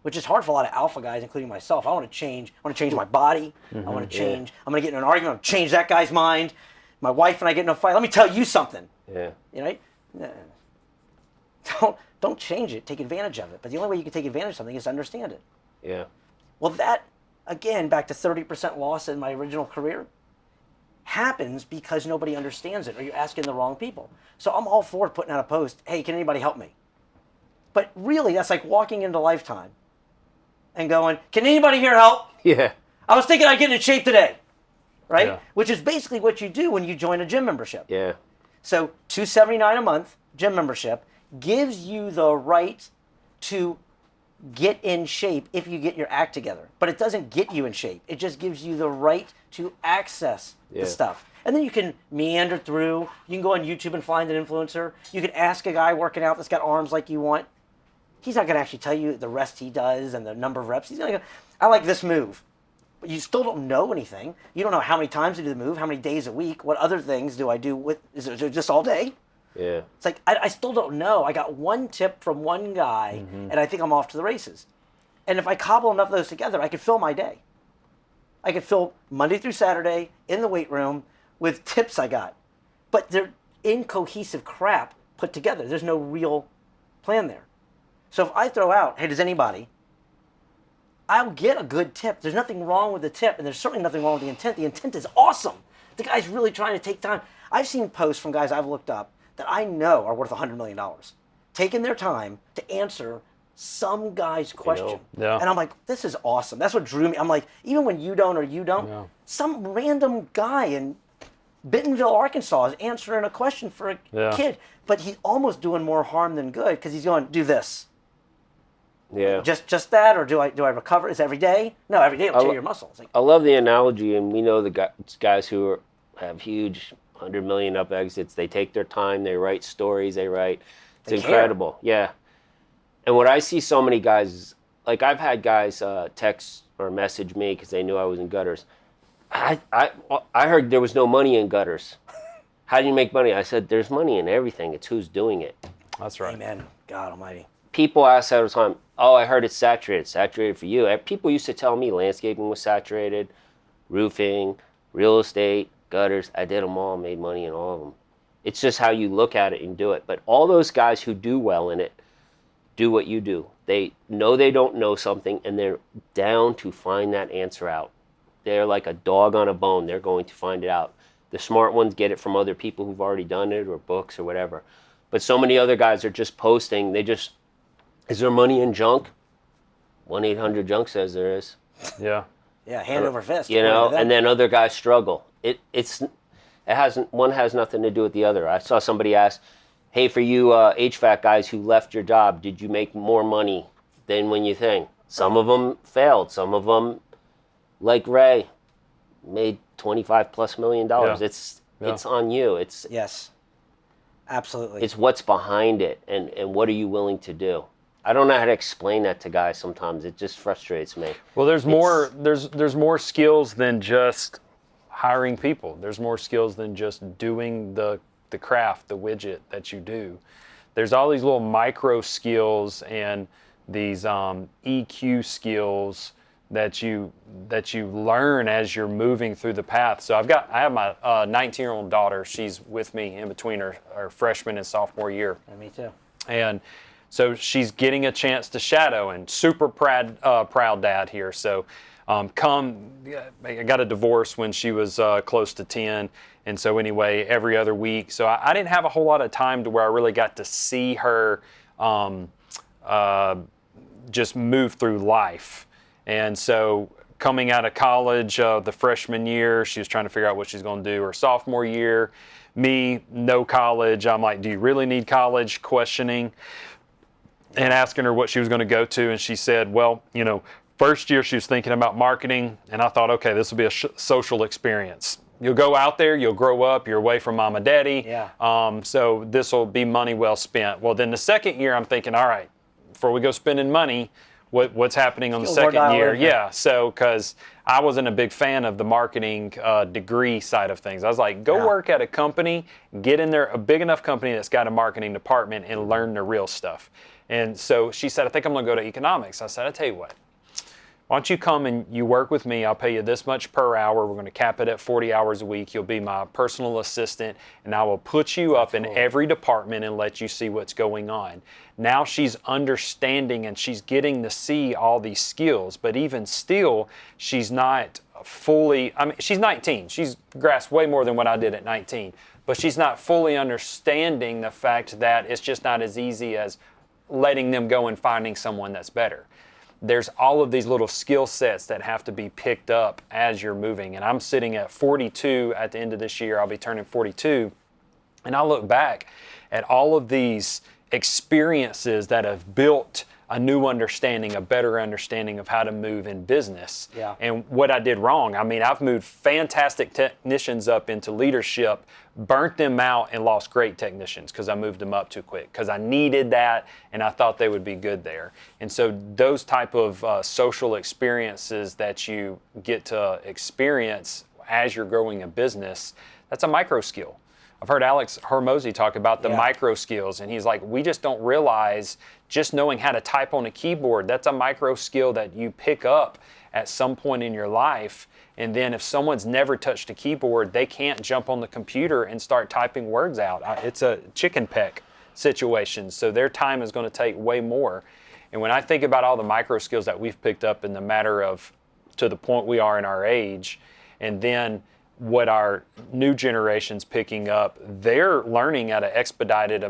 which is hard for a lot of alpha guys, including myself. I want to change my body. I want to change. I'm going to get in an argument. I'm going to change that guy's mind. My wife and I get in a fight. Let me tell you something. Yeah. You know, don't change it. Take advantage of it. But the only way you can take advantage of something is to understand it. Yeah. Well, that, again, back to 30% loss in my original career, happens because nobody understands it or you're asking the wrong people. So I'm all for putting out a post, hey, can anybody help me? But really, that's like walking into Lifetime and going, can anybody here help? Yeah. I was thinking I'd get in shape today, right? Yeah. Which is basically what you do when you join a gym membership. Yeah. So $279 a month, gym membership, gives you the right to get in shape if you get your act together. But it doesn't get you in shape. It just gives you the right to access the stuff. And then you can meander through. You can go on YouTube and find an influencer. You can ask a guy working out that's got arms like you want. He's not going to actually tell you the rest he does and the number of reps. He's going to go, I like this move. But you still don't know anything. You don't know how many times to do the move, how many days a week, what other things do I do with, is it just all day? Yeah. It's like, I still don't know. I got one tip from one guy, and I think I'm off to the races. And if I cobble enough of those together, I could fill my day. I could fill Monday through Saturday in the weight room with tips I got. But they're incohesive crap put together. There's no real plan there. So if I throw out, hey, does anybody? I'll get a good tip. There's nothing wrong with the tip, and there's certainly nothing wrong with the intent. The intent is awesome. The guy's really trying to take time. I've seen posts from guys I've looked up that I know are worth $100 million, taking their time to answer some guy's question. Yeah. And I'm like, this is awesome. That's what drew me. I'm like, even when you don't, some random guy in Bentonville, Arkansas is answering a question for a kid, but he's almost doing more harm than good because he's going, do this. Yeah. Just that, or do I recover? Is it every day? No, every day it'll tear your muscles. Like, I love the analogy, and we know the guys who have huge 100 million up exits. They take their time. They write stories. It's incredible. Yeah. And what I see so many guys, like I've had guys text or message me because they knew I was in gutters. I heard there was no money in gutters. How do you make money? I said, there's money in everything. It's who's doing it. That's right. amen. God almighty. People ask that all the time, oh, I heard it's saturated. Saturated for you. People used to tell me landscaping was saturated, roofing, real estate, gutters. I did them all, made money in all of them. It's just how you look at it and do it. But all those guys who do well in it do what you do. They know they don't know something, and they're down to find that answer out. They're like a dog on a bone. They're going to find it out. The smart ones get it from other people who've already done it or books or whatever. But so many other guys are just posting. Is there money in junk? 1-800-JUNK says there is. Yeah. Yeah, hand over fist. You know, and then other guys struggle. One has nothing to do with the other. I saw somebody ask, hey, for you HVAC guys who left your job, did you make more money than when you think? Some of them failed. Some of them, like Ray, made $25+ million. Yeah. It's on you. Yes, absolutely. It's what's behind it, and what are you willing to do? I don't know how to explain that to guys sometimes. It just frustrates me. Well, there's more skills than just hiring people. There's more skills than just doing the craft, the widget that you do. There's all these little micro skills and these EQ skills that you learn as you're moving through the path. So I have my 19-year-old daughter. She's with me in between her freshman and sophomore year. And me too. And so she's getting a chance to shadow, and super proud dad here. So I got a divorce when she was close to 10. And so anyway, every other week. So I didn't have a whole lot of time to where I really got to see her just move through life. And so coming out of college, the freshman year, she was trying to figure out what she's going to do her sophomore year. Me, no college. I'm like, do you really need college? Questioning and asking her what she was going to go to. And she said, well, first year she was thinking about marketing. And I thought, okay, this will be a social experience. You'll go out there, you'll grow up, you're away from mom and daddy. Yeah. So this will be money well spent. Well, then the second year I'm thinking, all right, before we go spending money, what's happening on the second year? Yeah, so because I wasn't a big fan of the marketing degree side of things. I was like, go work at a company, get in there, a big enough company that's got a marketing department and learn the real stuff. And so she said, I think I'm going to go to economics. I said, I tell you what. Why don't you come and you work with me? I'll pay you this much per hour. We're going to cap it at 40 hours a week. You'll be my personal assistant, and I will put you up in every department and let you see what's going on. Now she's understanding and she's getting to see all these skills, but even still, she's not fully, she's 19. She's grasped way more than what I did at 19, but she's not fully understanding the fact that it's just not as easy as letting them go and finding someone that's better. There's all of these little skill sets that have to be picked up as you're moving. And I'm sitting at 42 at the end of this year. I'll be turning 42. And I look back at all of these experiences that have built a new understanding, a better understanding of how to move in business. Yeah. And what I did wrong. I've moved fantastic technicians up into leadership, burnt them out, and lost great technicians because I moved them up too quick because I needed that and I thought they would be good there. And so those type of social experiences that you get to experience as you're growing a business, that's a micro skill. I've heard Alex Hormozy talk about the micro skills, and he's like, we just don't realize just knowing how to type on a keyboard, that's a micro skill that you pick up at some point in your life. And then if someone's never touched a keyboard, they can't jump on the computer and start typing words out. It's a chicken peck situation, so their time is going to take way more. And when I think about all the micro skills that we've picked up in the matter of to the point we are in our age, and then what our new generation's picking up, they're learning at an expedited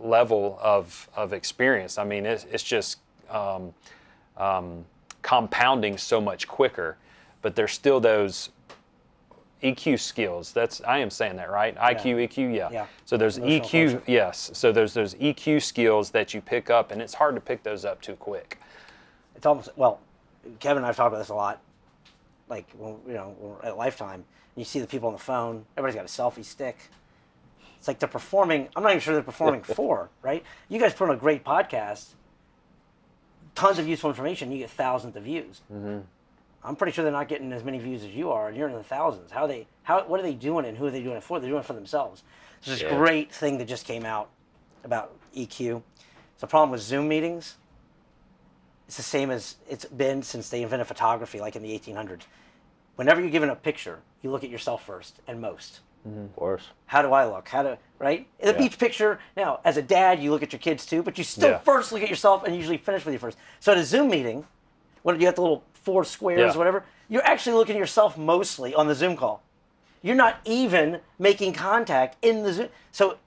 level of experience. It's just compounding so much quicker, but there's still those EQ skills. I am saying that, right? IQ, EQ, yeah. So there's EQ, yes. So there's those EQ skills that you pick up, and it's hard to pick those up too quick. It's almost, Kevin and I've talked about this a lot, like, when we're at Lifetime, and you see the people on the phone, everybody's got a selfie stick. It's like they're performing, I'm not even sure they're performing for, right? You guys put on a great podcast, tons of useful information, you get thousands of views. Mm-hmm. I'm pretty sure they're not getting as many views as you are, and you're in the thousands. What are they doing, and who are they doing it for? They're doing it for themselves. There's this great thing that just came out about EQ. It's a problem with Zoom meetings. It's the same as it's been since they invented photography, like in the 1800s. Whenever you're given a picture, you look at yourself first and most. Mm-hmm. Of course. How do I look? Right? In the beach picture, now, as a dad, you look at your kids too, but you still first look at yourself and usually finish with you first. So at a Zoom meeting, when you have the little 4 squares, whatever, you're actually looking at yourself mostly on the Zoom call. You're not even making contact in the Zoom. So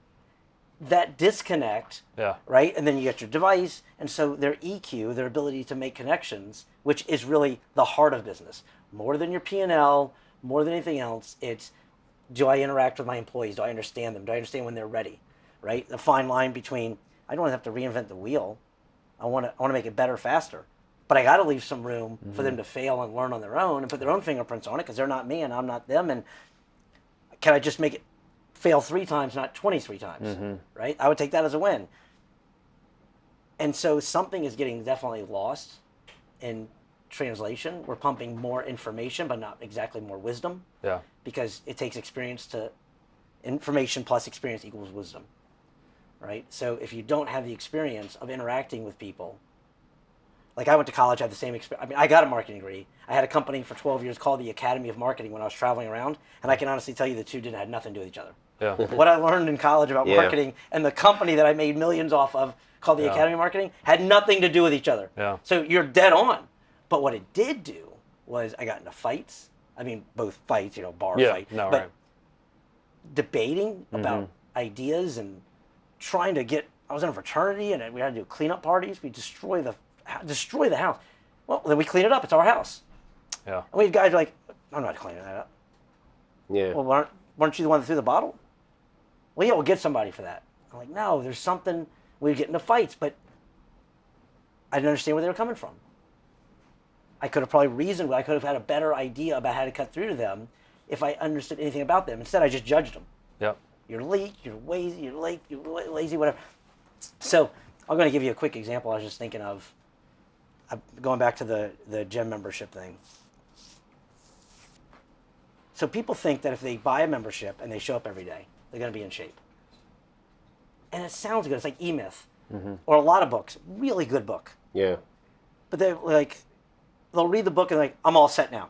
that disconnect, right? And then you get your device, and so their EQ, their ability to make connections, which is really the heart of business. More than your P&L, more than anything else, it's, do I interact with my employees? Do I understand them? Do I understand when they're ready? Right? The fine line between, I don't have to reinvent the wheel. I want to make it better, faster. But I got to leave some room for them to fail and learn on their own and put their own fingerprints on it, because they're not me and I'm not them. And can I just make it fail 3 times, not 23 times? Mm-hmm. Right? I would take that as a win. And so something is getting definitely lost in translation. We're pumping more information, but not exactly more wisdom. Yeah. Because it takes experience to, information plus experience equals wisdom. Right? So if you don't have the experience of interacting with people, like I went to college, I had the same experience. I got a marketing degree. I had a company for 12 years called the Academy of Marketing when I was traveling around, and I can honestly tell you the two had nothing to do with each other. Yeah. What I learned in college about marketing and the company that I made millions off of called the Academy of Marketing had nothing to do with each other. Yeah. So you're dead on. But what it did do was I got into fights. Both fights, bar fight. But debating about ideas and trying to get, I was in a fraternity and we had to do cleanup parties. We destroy the house. Well, then we clean it up. It's our house. Yeah. And we had guys like, I'm not cleaning that up. Yeah. Well, weren't you the one that threw the bottle? Well, yeah, we'll get somebody for that. I'm like, no, there's something. We'd get into fights, but I didn't understand where they were coming from. I could have probably reasoned. I could have had a better idea about how to cut through to them if I understood anything about them. Instead, I just judged them. Yep. You're late, you're lazy, lazy, whatever. So I'm going to give you a quick example I was just thinking of. Going back to the gym membership thing. So people think that if they buy a membership and they show up every day, they're going to be in shape. And it sounds good. It's like E-Myth. Or a lot of books. Really good book. Yeah. But they'll read the book and like, I'm all set now.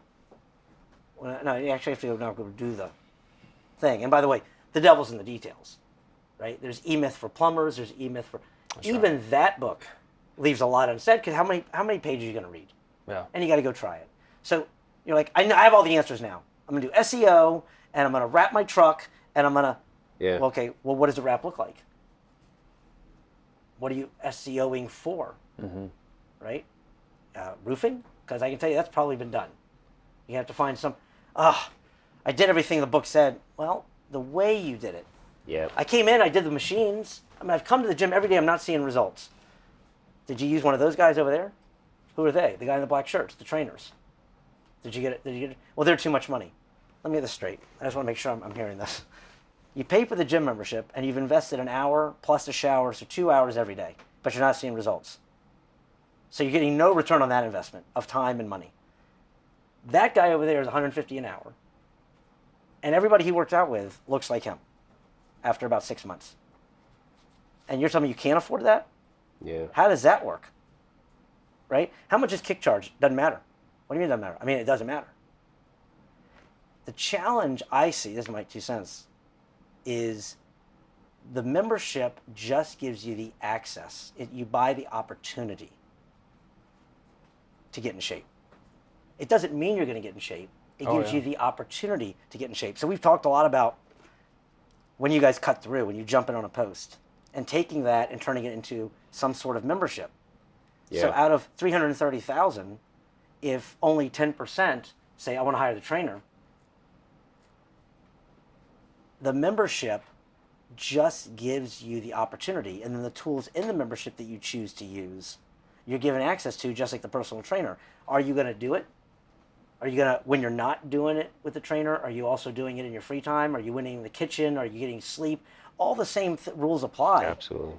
Well, no, you actually have to go do the thing. And by the way, the devil's in the details, right? There's E-Myth for plumbers. There's E-Myth for... That's even right. That book leaves a lot unsaid because how many pages are you going to read? Yeah. And you got to go try it. So you're like, I have all the answers now. I'm going to do SEO, and I'm going to wrap my truck, and I'm going to... Yeah. Well, okay, well, what does the wrap look like? What are you SEOing for? Right? Roofing? Because I can tell you that's probably been done. You have to find some... I did everything the book said. Well, the way you did it. Yeah. I came in, I did the machines. I mean, I've come to the gym every day, I'm not seeing results. Did you use one of those guys over there? Who are they? The guy in the black shirts, the trainers. Did you get it? Well, they're too much money. Let me get this straight. I just want to make sure I'm hearing this. You pay for the gym membership, and you've invested an hour plus a shower, so 2 hours every day, but you're not seeing results. So you're getting no return on that investment of time and money. That guy over there is $150 an hour, and everybody he worked out with looks like him after about 6 months. And you're telling me you can't afford that? Yeah. How does that work? Right? How much is kick charge? Doesn't matter. What do you mean it doesn't matter? I mean, it doesn't matter. The challenge I see, this is my 2 cents, is the membership just gives you the access. You buy the opportunity to get in shape. It doesn't mean you're going to get in shape. It gives you the opportunity to get in shape. So we've talked a lot about when you guys cut through, when you jump in on a post, and taking that and turning it into some sort of membership. Yeah. So out of 330,000, if only 10% say, I want to hire the trainer, the membership just gives you the opportunity, and then the tools in the membership that you choose to use, you're given access to just like the personal trainer. Are you going to do it? Are you going to, when you're not doing it with the trainer, are you also doing it in your free time? Are you winning in the kitchen? Are you getting sleep? All the same rules apply. Absolutely.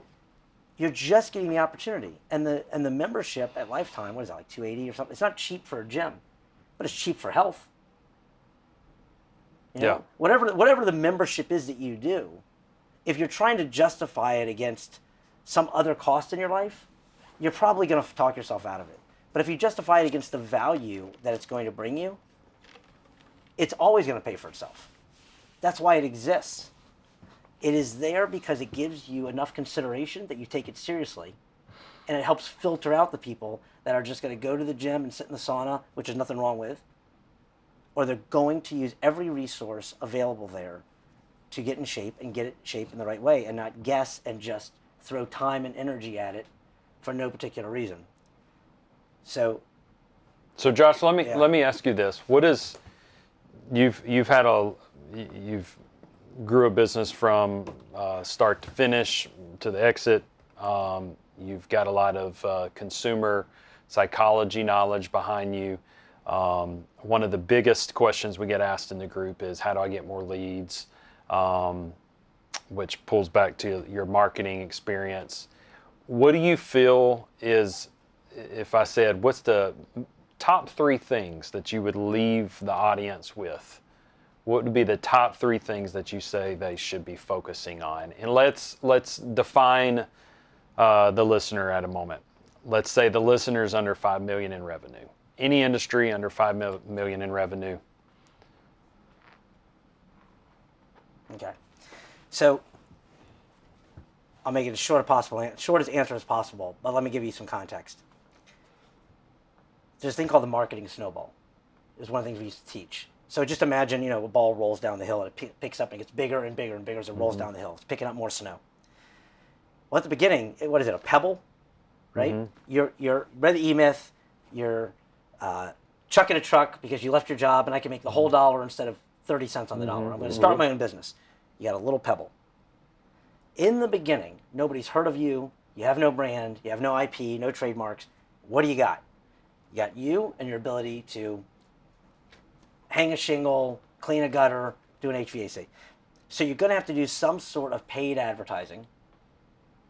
You're just getting the opportunity. And the membership at Lifetime, what is that, like $280 or something? It's not cheap for a gym, but it's cheap for health. You know? Yeah. Whatever the membership is that you do, if you're trying to justify it against some other cost in your life, you're probably going to talk yourself out of it. But if you justify it against the value that it's going to bring you, it's always going to pay for itself. That's why it exists. It is there because it gives you enough consideration that you take it seriously, and it helps filter out the people that are just going to go to the gym and sit in the sauna, which is nothing wrong with, or they're going to use every resource available there to get in shape and get it in shape in the right way and not guess and just throw time and energy at it for no particular reason. So Josh, let me ask you this: what is you've grew a business from start to finish to the exit. You've got a lot of consumer psychology knowledge behind you. One of the biggest questions we get asked in the group is, how do I get more leads? Which pulls back to your marketing experience. What do you feel is, if I said, what's the top 3 things that you would leave the audience with? What would be the top 3 things that you say they should be focusing on? And let's define the listener at a moment. Let's say the listener is under $5 million in revenue. Any industry under $5 million in revenue. Okay. So I'll make it as shortest answer as possible, but let me give you some context. There's a thing called the marketing snowball. It's one of the things we used to teach. So just imagine, a ball rolls down the hill and it picks up and it gets bigger and bigger and bigger as it rolls down the hill. It's picking up more snow. Well, at the beginning, what is it, a pebble, right? You're read the E-Myth, you're chuck in a truck because you left your job and I can make the whole dollar instead of 30 cents on the dollar. I'm going to start my own business. You got a little pebble. In the beginning, nobody's heard of you. You have no brand. You have no IP, no trademarks. What do you got? You got you and your ability to hang a shingle, clean a gutter, do an HVAC. So you're going to have to do some sort of paid advertising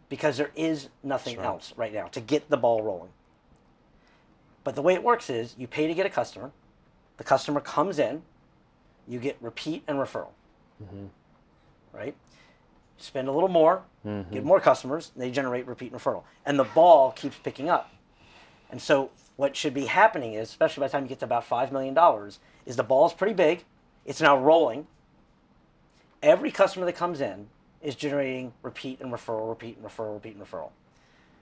because there is nothing else right now to get the ball rolling. But the way it works is you pay to get a customer. The customer comes in. You get repeat and referral. Right? Spend a little more, get more customers, they generate repeat and referral. And the ball keeps picking up. And so what should be happening is, especially by the time you get to about $5 million, is the ball's pretty big. It's now rolling. Every customer that comes in is generating repeat and referral, repeat and referral, repeat and referral.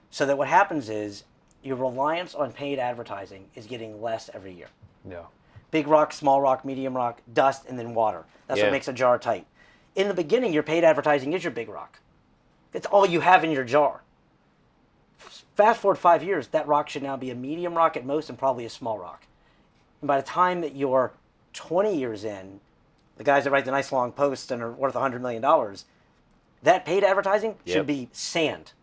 So that what happens is your reliance on paid advertising is getting less every year. Yeah. Big rock, small rock, medium rock, dust, and then water. That's what makes a jar tight. In the beginning, your paid advertising is your big rock. It's all you have in your jar. Fast forward 5 years, that rock should now be a medium rock at most and probably a small rock. And by the time that you're 20 years in, the guys that write the nice long posts and are worth $100 million, that paid advertising should be sand.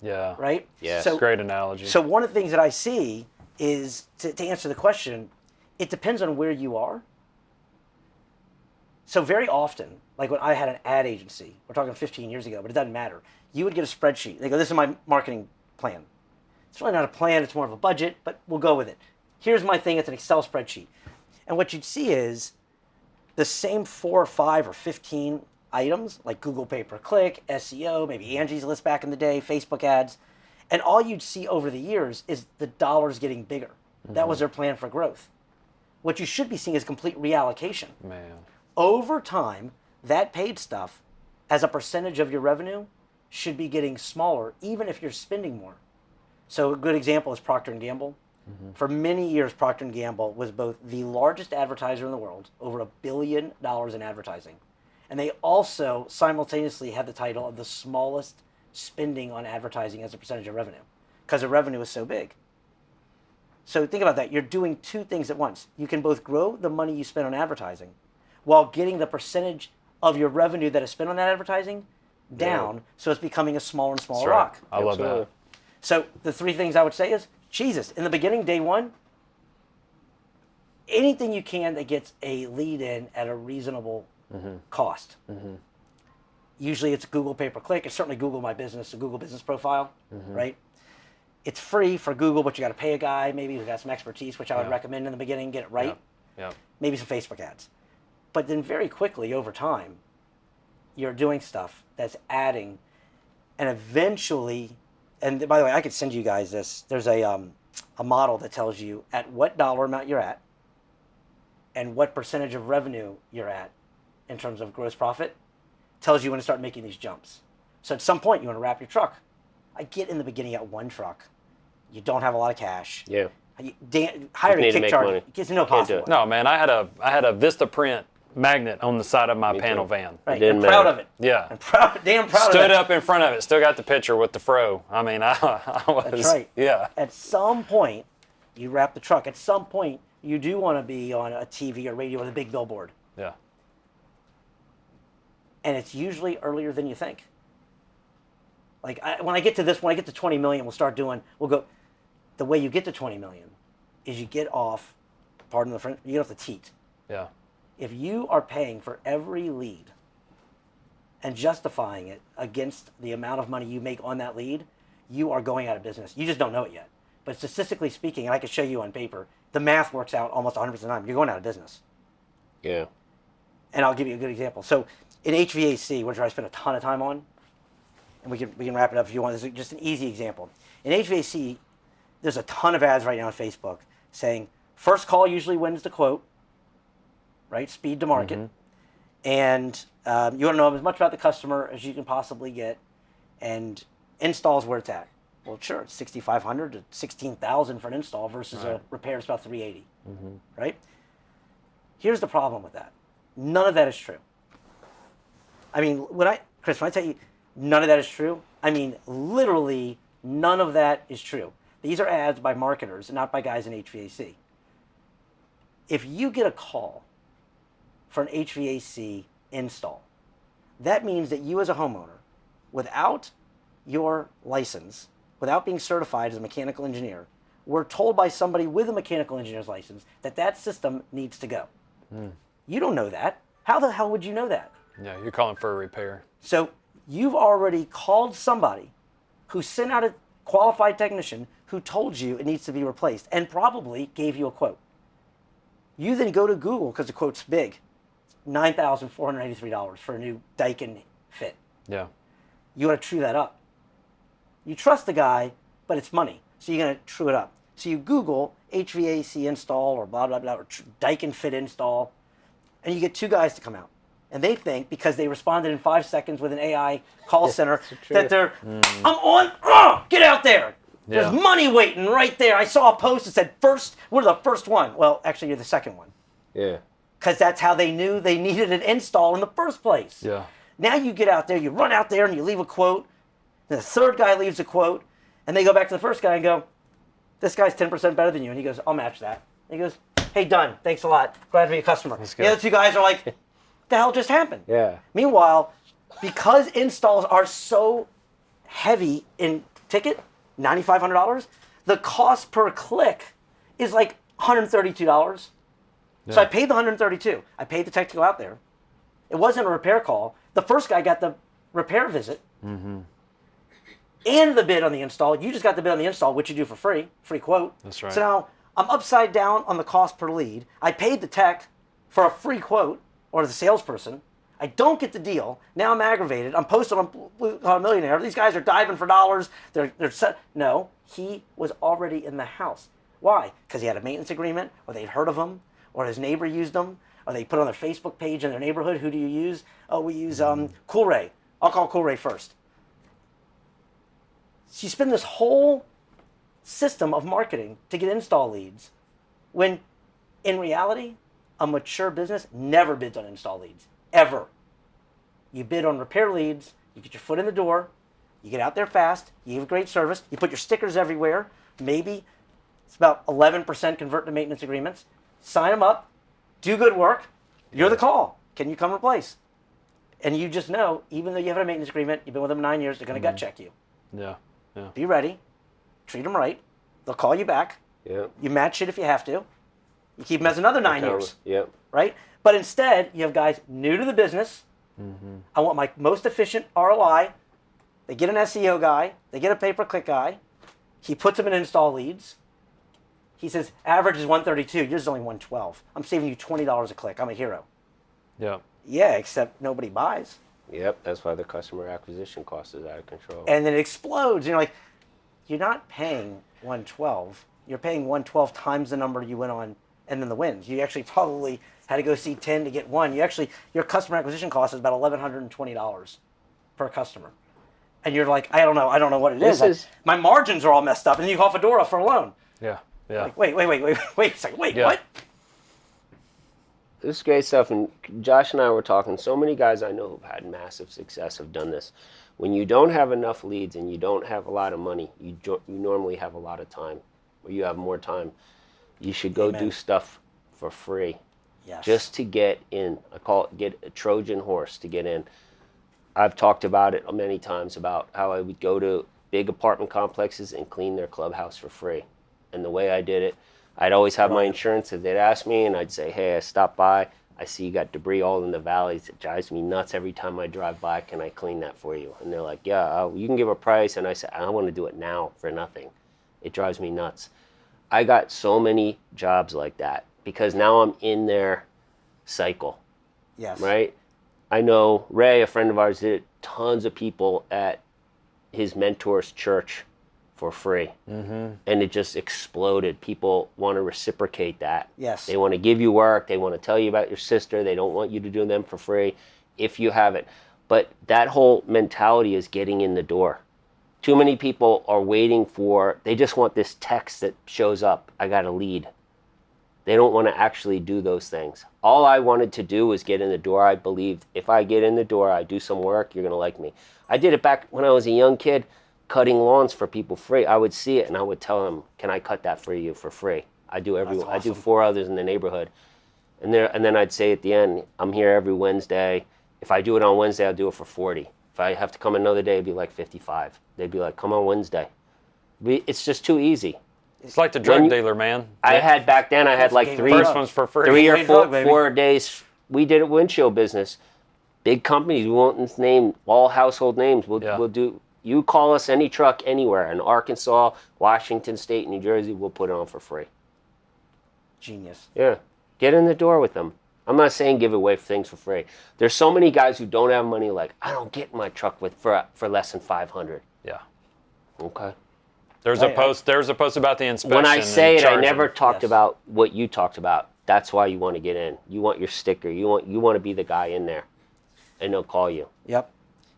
Yeah. Right? Yeah. So, Great analogy. So one of the things that I see is, to answer the question, it depends on where you are. So very often, like when I had an ad agency, we're talking 15 years ago, but it doesn't matter. You would get a spreadsheet. They go, this is my marketing plan. It's really not a plan, it's more of a budget, but we'll go with it. Here's my thing, it's an Excel spreadsheet. And what you'd see is the same 4 or 5 or 15 items, like Google pay-per-click, SEO, maybe Angie's List back in the day, Facebook ads. And all you'd see over the years is the dollars getting bigger. That was their plan for growth. What you should be seeing is complete reallocation. Man. Over time, that paid stuff, as a percentage of your revenue, should be getting smaller, even if you're spending more. So a good example is Procter & Gamble. For many years, Procter & Gamble was both the largest advertiser in the world, over $1 billion in advertising. And they also simultaneously had the title of the smallest spending on advertising as a percentage of revenue, because the revenue is so big. So think about that. You're doing two things at once. You can both grow the money you spend on advertising while getting the percentage of your revenue that is spent on that advertising down, so it's becoming a smaller and smaller rock. I love that. So the three things I would say is, Jesus, in the beginning, day one, anything you can that gets a lead in at a reasonable cost. Usually it's Google pay-per-click. It's certainly Google My Business, a Google business profile, right? It's free for Google, but you got to pay a guy maybe who's got some expertise, which I would recommend in the beginning, get it right. Maybe some Facebook ads. But then very quickly over time, you're doing stuff that's adding, and eventually, and by the way, I could send you guys this. There's a model that tells you at what dollar amount you're at and what percentage of revenue you're at in terms of gross profit. Tells you when to start making these jumps. So at some point, you want to wrap your truck. I get in the beginning at one truck. You don't have a lot of cash. Yeah. Hiring need to make Kickstarter, money. it's no Can't do possible. it. No, man, I had a Vistaprint magnet on the side of my panel van. Right, didn't I'm proud matter. of it. Yeah. I'm damn proud of it. Stood up in front of it. Still got the picture with the fro. I mean, I was. That's right. Yeah. At some point, you wrap the truck. At some point, you do want to be on a TV or radio with a big billboard. Yeah. And it's usually earlier than you think. Like when I get to 20 million, we'll go. The way you get to 20 million is you get off, pardon the French, you get off the teat. Yeah. If you are paying for every lead and justifying it against the amount of money you make on that lead, you are going out of business. You just don't know it yet. But statistically speaking, and I can show you on paper, the math works out almost 100% of the time. You're going out of business. Yeah. And I'll give you a good example. So in HVAC, which I spend a ton of time on, and we can wrap it up if you want. This is just an easy example. In HVAC, there's a ton of ads right now on Facebook saying, first call usually wins the quote, right? Speed to market. And you want to know as much about the customer as you can possibly get, and installs where it's at. Well, sure, it's $6,500 to $16,000 for an install versus a repair is about $380, right? Here's the problem with that. None of that is true. I mean, Chris, when I tell you none of that is true, I mean literally none of that is true. These are ads by marketers, not by guys in HVAC. if you get a call for an HVAC install, that means that you as a homeowner, without your license, without being certified as a mechanical engineer, were told by somebody with a mechanical engineer's license that that system needs to go. You don't know that. How the hell would you know that? Yeah, you're calling for a repair. So you've already called somebody who sent out a qualified technician who told you it needs to be replaced and probably gave you a quote. You then go to Google, because the quote's big, $9,483 for a new Daikin fit. Yeah. You want to true that up. You trust the guy, but it's money, so you're going to true it up. So you Google HVAC install or blah, blah, blah, or Daikin fit install, and you get two guys to come out. And they think, because they responded in 5 seconds with an AI call center, that they're, I'm on, get out there. There's money waiting right there. I saw a post that said, we're the first one. Well, actually, you're the second one. Yeah. Because that's how they knew they needed an install in the first place. Yeah. Now you get out there, you run out there and you leave a quote. Then the third guy leaves a quote. And they go back to the first guy and go, this guy's 10% better than you. And he goes, I'll match that. And he goes, hey, done. Thanks a lot. Glad to be a customer. The other two guys are like, what the hell just happened? Yeah. Meanwhile, because installs are so heavy in ticket, $9,500, the cost per click is like $132. Yeah. So I paid the $132. I paid the tech to go out there. It wasn't a repair call. The first guy got the repair visit and the bid on the install. You just got the bid on the install, which you do for free quote. That's right. So now I'm upside down on the cost per lead. I paid the tech for a free quote, or the salesperson. I don't get the deal. Now I'm aggravated. I'm posted on Blue Collar Millionaire. These guys are diving for dollars. They're set. No, he was already in the house. Why? Because he had a maintenance agreement, or they'd heard of him, or his neighbor used them, or they put on their Facebook page in their neighborhood. Who do you use? Oh, we use Cool Ray. I'll call Cool Ray first. So you spend this whole system of marketing to get install leads, when in reality, a mature business never bids on install leads, ever. You bid on repair leads, you get your foot in the door, you get out there fast, you give great service, you put your stickers everywhere, maybe it's about 11% convert to maintenance agreements, sign them up, do good work, you're the call. Can you come replace? And you just know, even though you have a maintenance agreement, you've been with them 9 years, they're going to gut check you. Yeah. Yeah. Be ready, treat them right, they'll call you back, you match it if you have to, you keep them as another 9 years. Yep. Right? But instead, you have guys new to the business. I want my most efficient ROI. They get an SEO guy. They get a pay-per-click guy. He puts them in install leads. He says, average is 132. Yours is only 112. I'm saving you $20 a click. I'm a hero. Yeah. Yeah, except nobody buys. Yep. That's why the customer acquisition cost is out of control. And then it explodes. You're like, you're not paying 112. You're paying 112 times the number you went on, and then the wins. You actually probably had to go see 10 to get one. Your customer acquisition cost is about $1,120 per customer. And you're like, I don't know what it is. My margins are all messed up, and you call Fedora for a loan. Yeah. Yeah. Like, wait a second. What? This is great stuff, and Josh and I were talking. So many guys I know who've had massive success have done this. When you don't have enough leads and you don't have a lot of money, you normally have a lot of time, or you have more time. You should go do stuff for free, just to get in. I call it get a Trojan horse to get in. I've talked about it many times about how I would go to big apartment complexes and clean their clubhouse for free. And the way I did it, I'd always have my insurance. If they'd ask me, and I'd say, hey, I stopped by. I see you got debris all in the valleys. It drives me nuts every time I drive by. Can I clean that for you? And they're like, yeah, you can give a price. And I said, I want to do it now for nothing. It drives me nuts. I got so many jobs like that because now I'm in their cycle. Yes. Right? I know Ray, a friend of ours, did tons of people at his mentor's church for free. And it just exploded. People want to reciprocate that. Yes. They want to give you work. They want to tell you about your sister. They don't want you to do them for free if you have it. But that whole mentality is getting in the door. Too many people are waiting they just want this text that shows up. I got a lead. They don't want to actually do those things. All I wanted to do was get in the door. I believed if I get in the door, I do some work, you're going to like me. I did it back when I was a young kid, cutting lawns for people free. I would see it and I would tell them, can I cut that for you for free? I do That's I do awesome. 4 others in the neighborhood. And then I'd say at the end, I'm here every Wednesday. If I do it on Wednesday, I'll do it for 40. If I have to come another day, it'd be like 55. They'd be like, come on Wednesday. It's just too easy. It's like the drug dealer, man. I had back then, I had like Game three, First one's for free. 3 or Gateway drug, baby. 4 days. We did a windshield business. Big companies, we won't name all household names. We'll do. You call us any truck anywhere in Arkansas, Washington State, New Jersey, we'll put it on for free. Genius. Yeah, get in the door with them. I'm not saying give away things for free. There's so many guys who don't have money. Like, I don't get in my truck for less than 500. Yeah. Okay. There's a post. There's a post about the inspection. When I say and it, I charging. never talked Yes. about what you talked about. That's why you want to get in. You want your sticker. You want to be the guy in there, and they'll call you. Yep.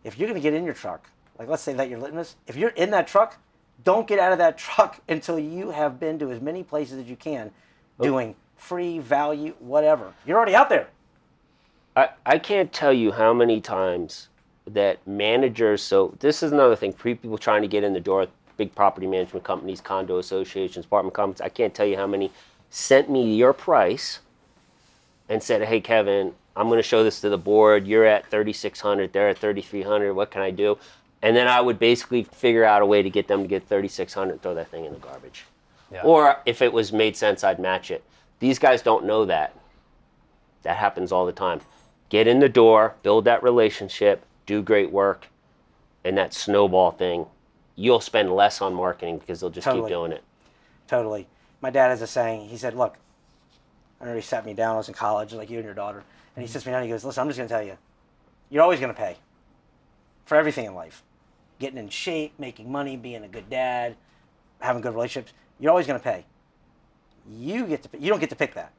If you're going to get in your truck, like let's say that you're litmus, if you're in that truck, don't get out of that truck until you have been to as many places as you can doing free, value, whatever. You're already out there. I can't tell you how many times that managers, so this is another thing, people trying to get in the door, big property management companies, condo associations, apartment companies, I can't tell you how many sent me your price and said, hey, Kevin, I'm going to show this to the board. You're at 3,600, they're at 3,300. What can I do? And then I would basically figure out a way to get them to get 3,600 and throw that thing in the garbage. Yeah. Or if it was made sense, I'd match it. These guys don't know that. That happens all the time. Get in the door, build that relationship, do great work, and that snowball thing, you'll spend less on marketing because they'll just keep Totally. doing it. Totally. My dad has a saying. He said, look, I remember he sat me down. I was in college, like you and your daughter. And he sits me down and he goes, listen, I'm just going to tell you, you're always going to pay for everything in life. Getting in shape, making money, being a good dad, having good relationships. You're always going to pay. You don't get to pick that.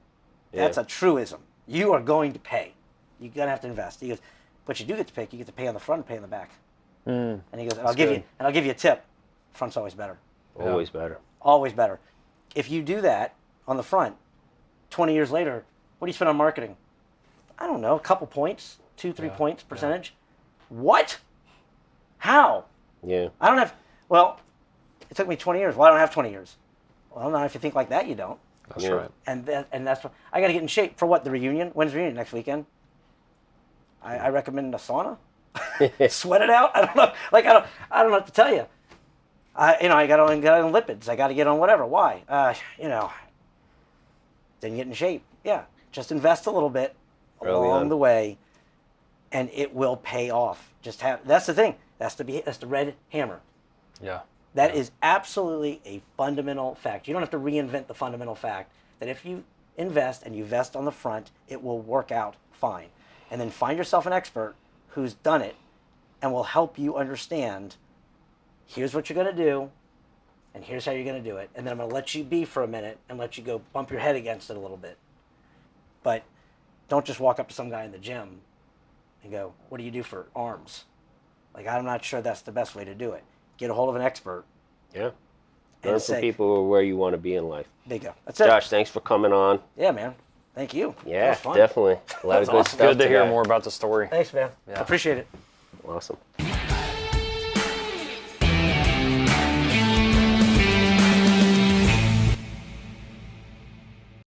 That's Yeah. a truism. You are going to pay. You're going to have to invest. He goes, but you do get to pick. You get to pay on the front and pay on the back. And he goes, I'll give you a tip. Front's always better. Always better. Always better. If you do that on the front, 20 years later, what do you spend on marketing? I don't know, a couple points, 2-3 points percentage. What? How? Yeah. I don't have, well, it took me 20 years. Well, I don't have 20 years. Well, not if you think like that, you don't. That's Yeah. right. And that's what, I got to get in shape for what, the reunion? When's the reunion? Next weekend? I recommend a sauna. Sweat it out. I don't know. Like I don't know what to tell you. I got on lipids. I got to get on whatever. Why? Then get in shape. Yeah, just invest a little bit Early along on. the way, and it will pay off. That's the thing. That's the red hammer. Yeah. That is absolutely a fundamental fact. You don't have to reinvent the fundamental fact that if you invest and you vest on the front, it will work out fine. And then find yourself an expert who's done it and will help you understand, here's what you're going to do, and here's how you're going to do it. And then I'm going to let you be for a minute and let you go bump your head against it a little bit. But don't just walk up to some guy in the gym and go, what do you do for arms? Like, I'm not sure that's the best way to do it. Get a hold of an expert. Yeah. And Learn from say, people who are where you want to be in life. there you go. That's it. Josh, thanks for coming on. Yeah, man. Thank you. That Yeah, was fun. definitely. A lot of was good awesome. stuff Good to hear today. more about the story. Thanks, man. Yeah. Appreciate it. Awesome.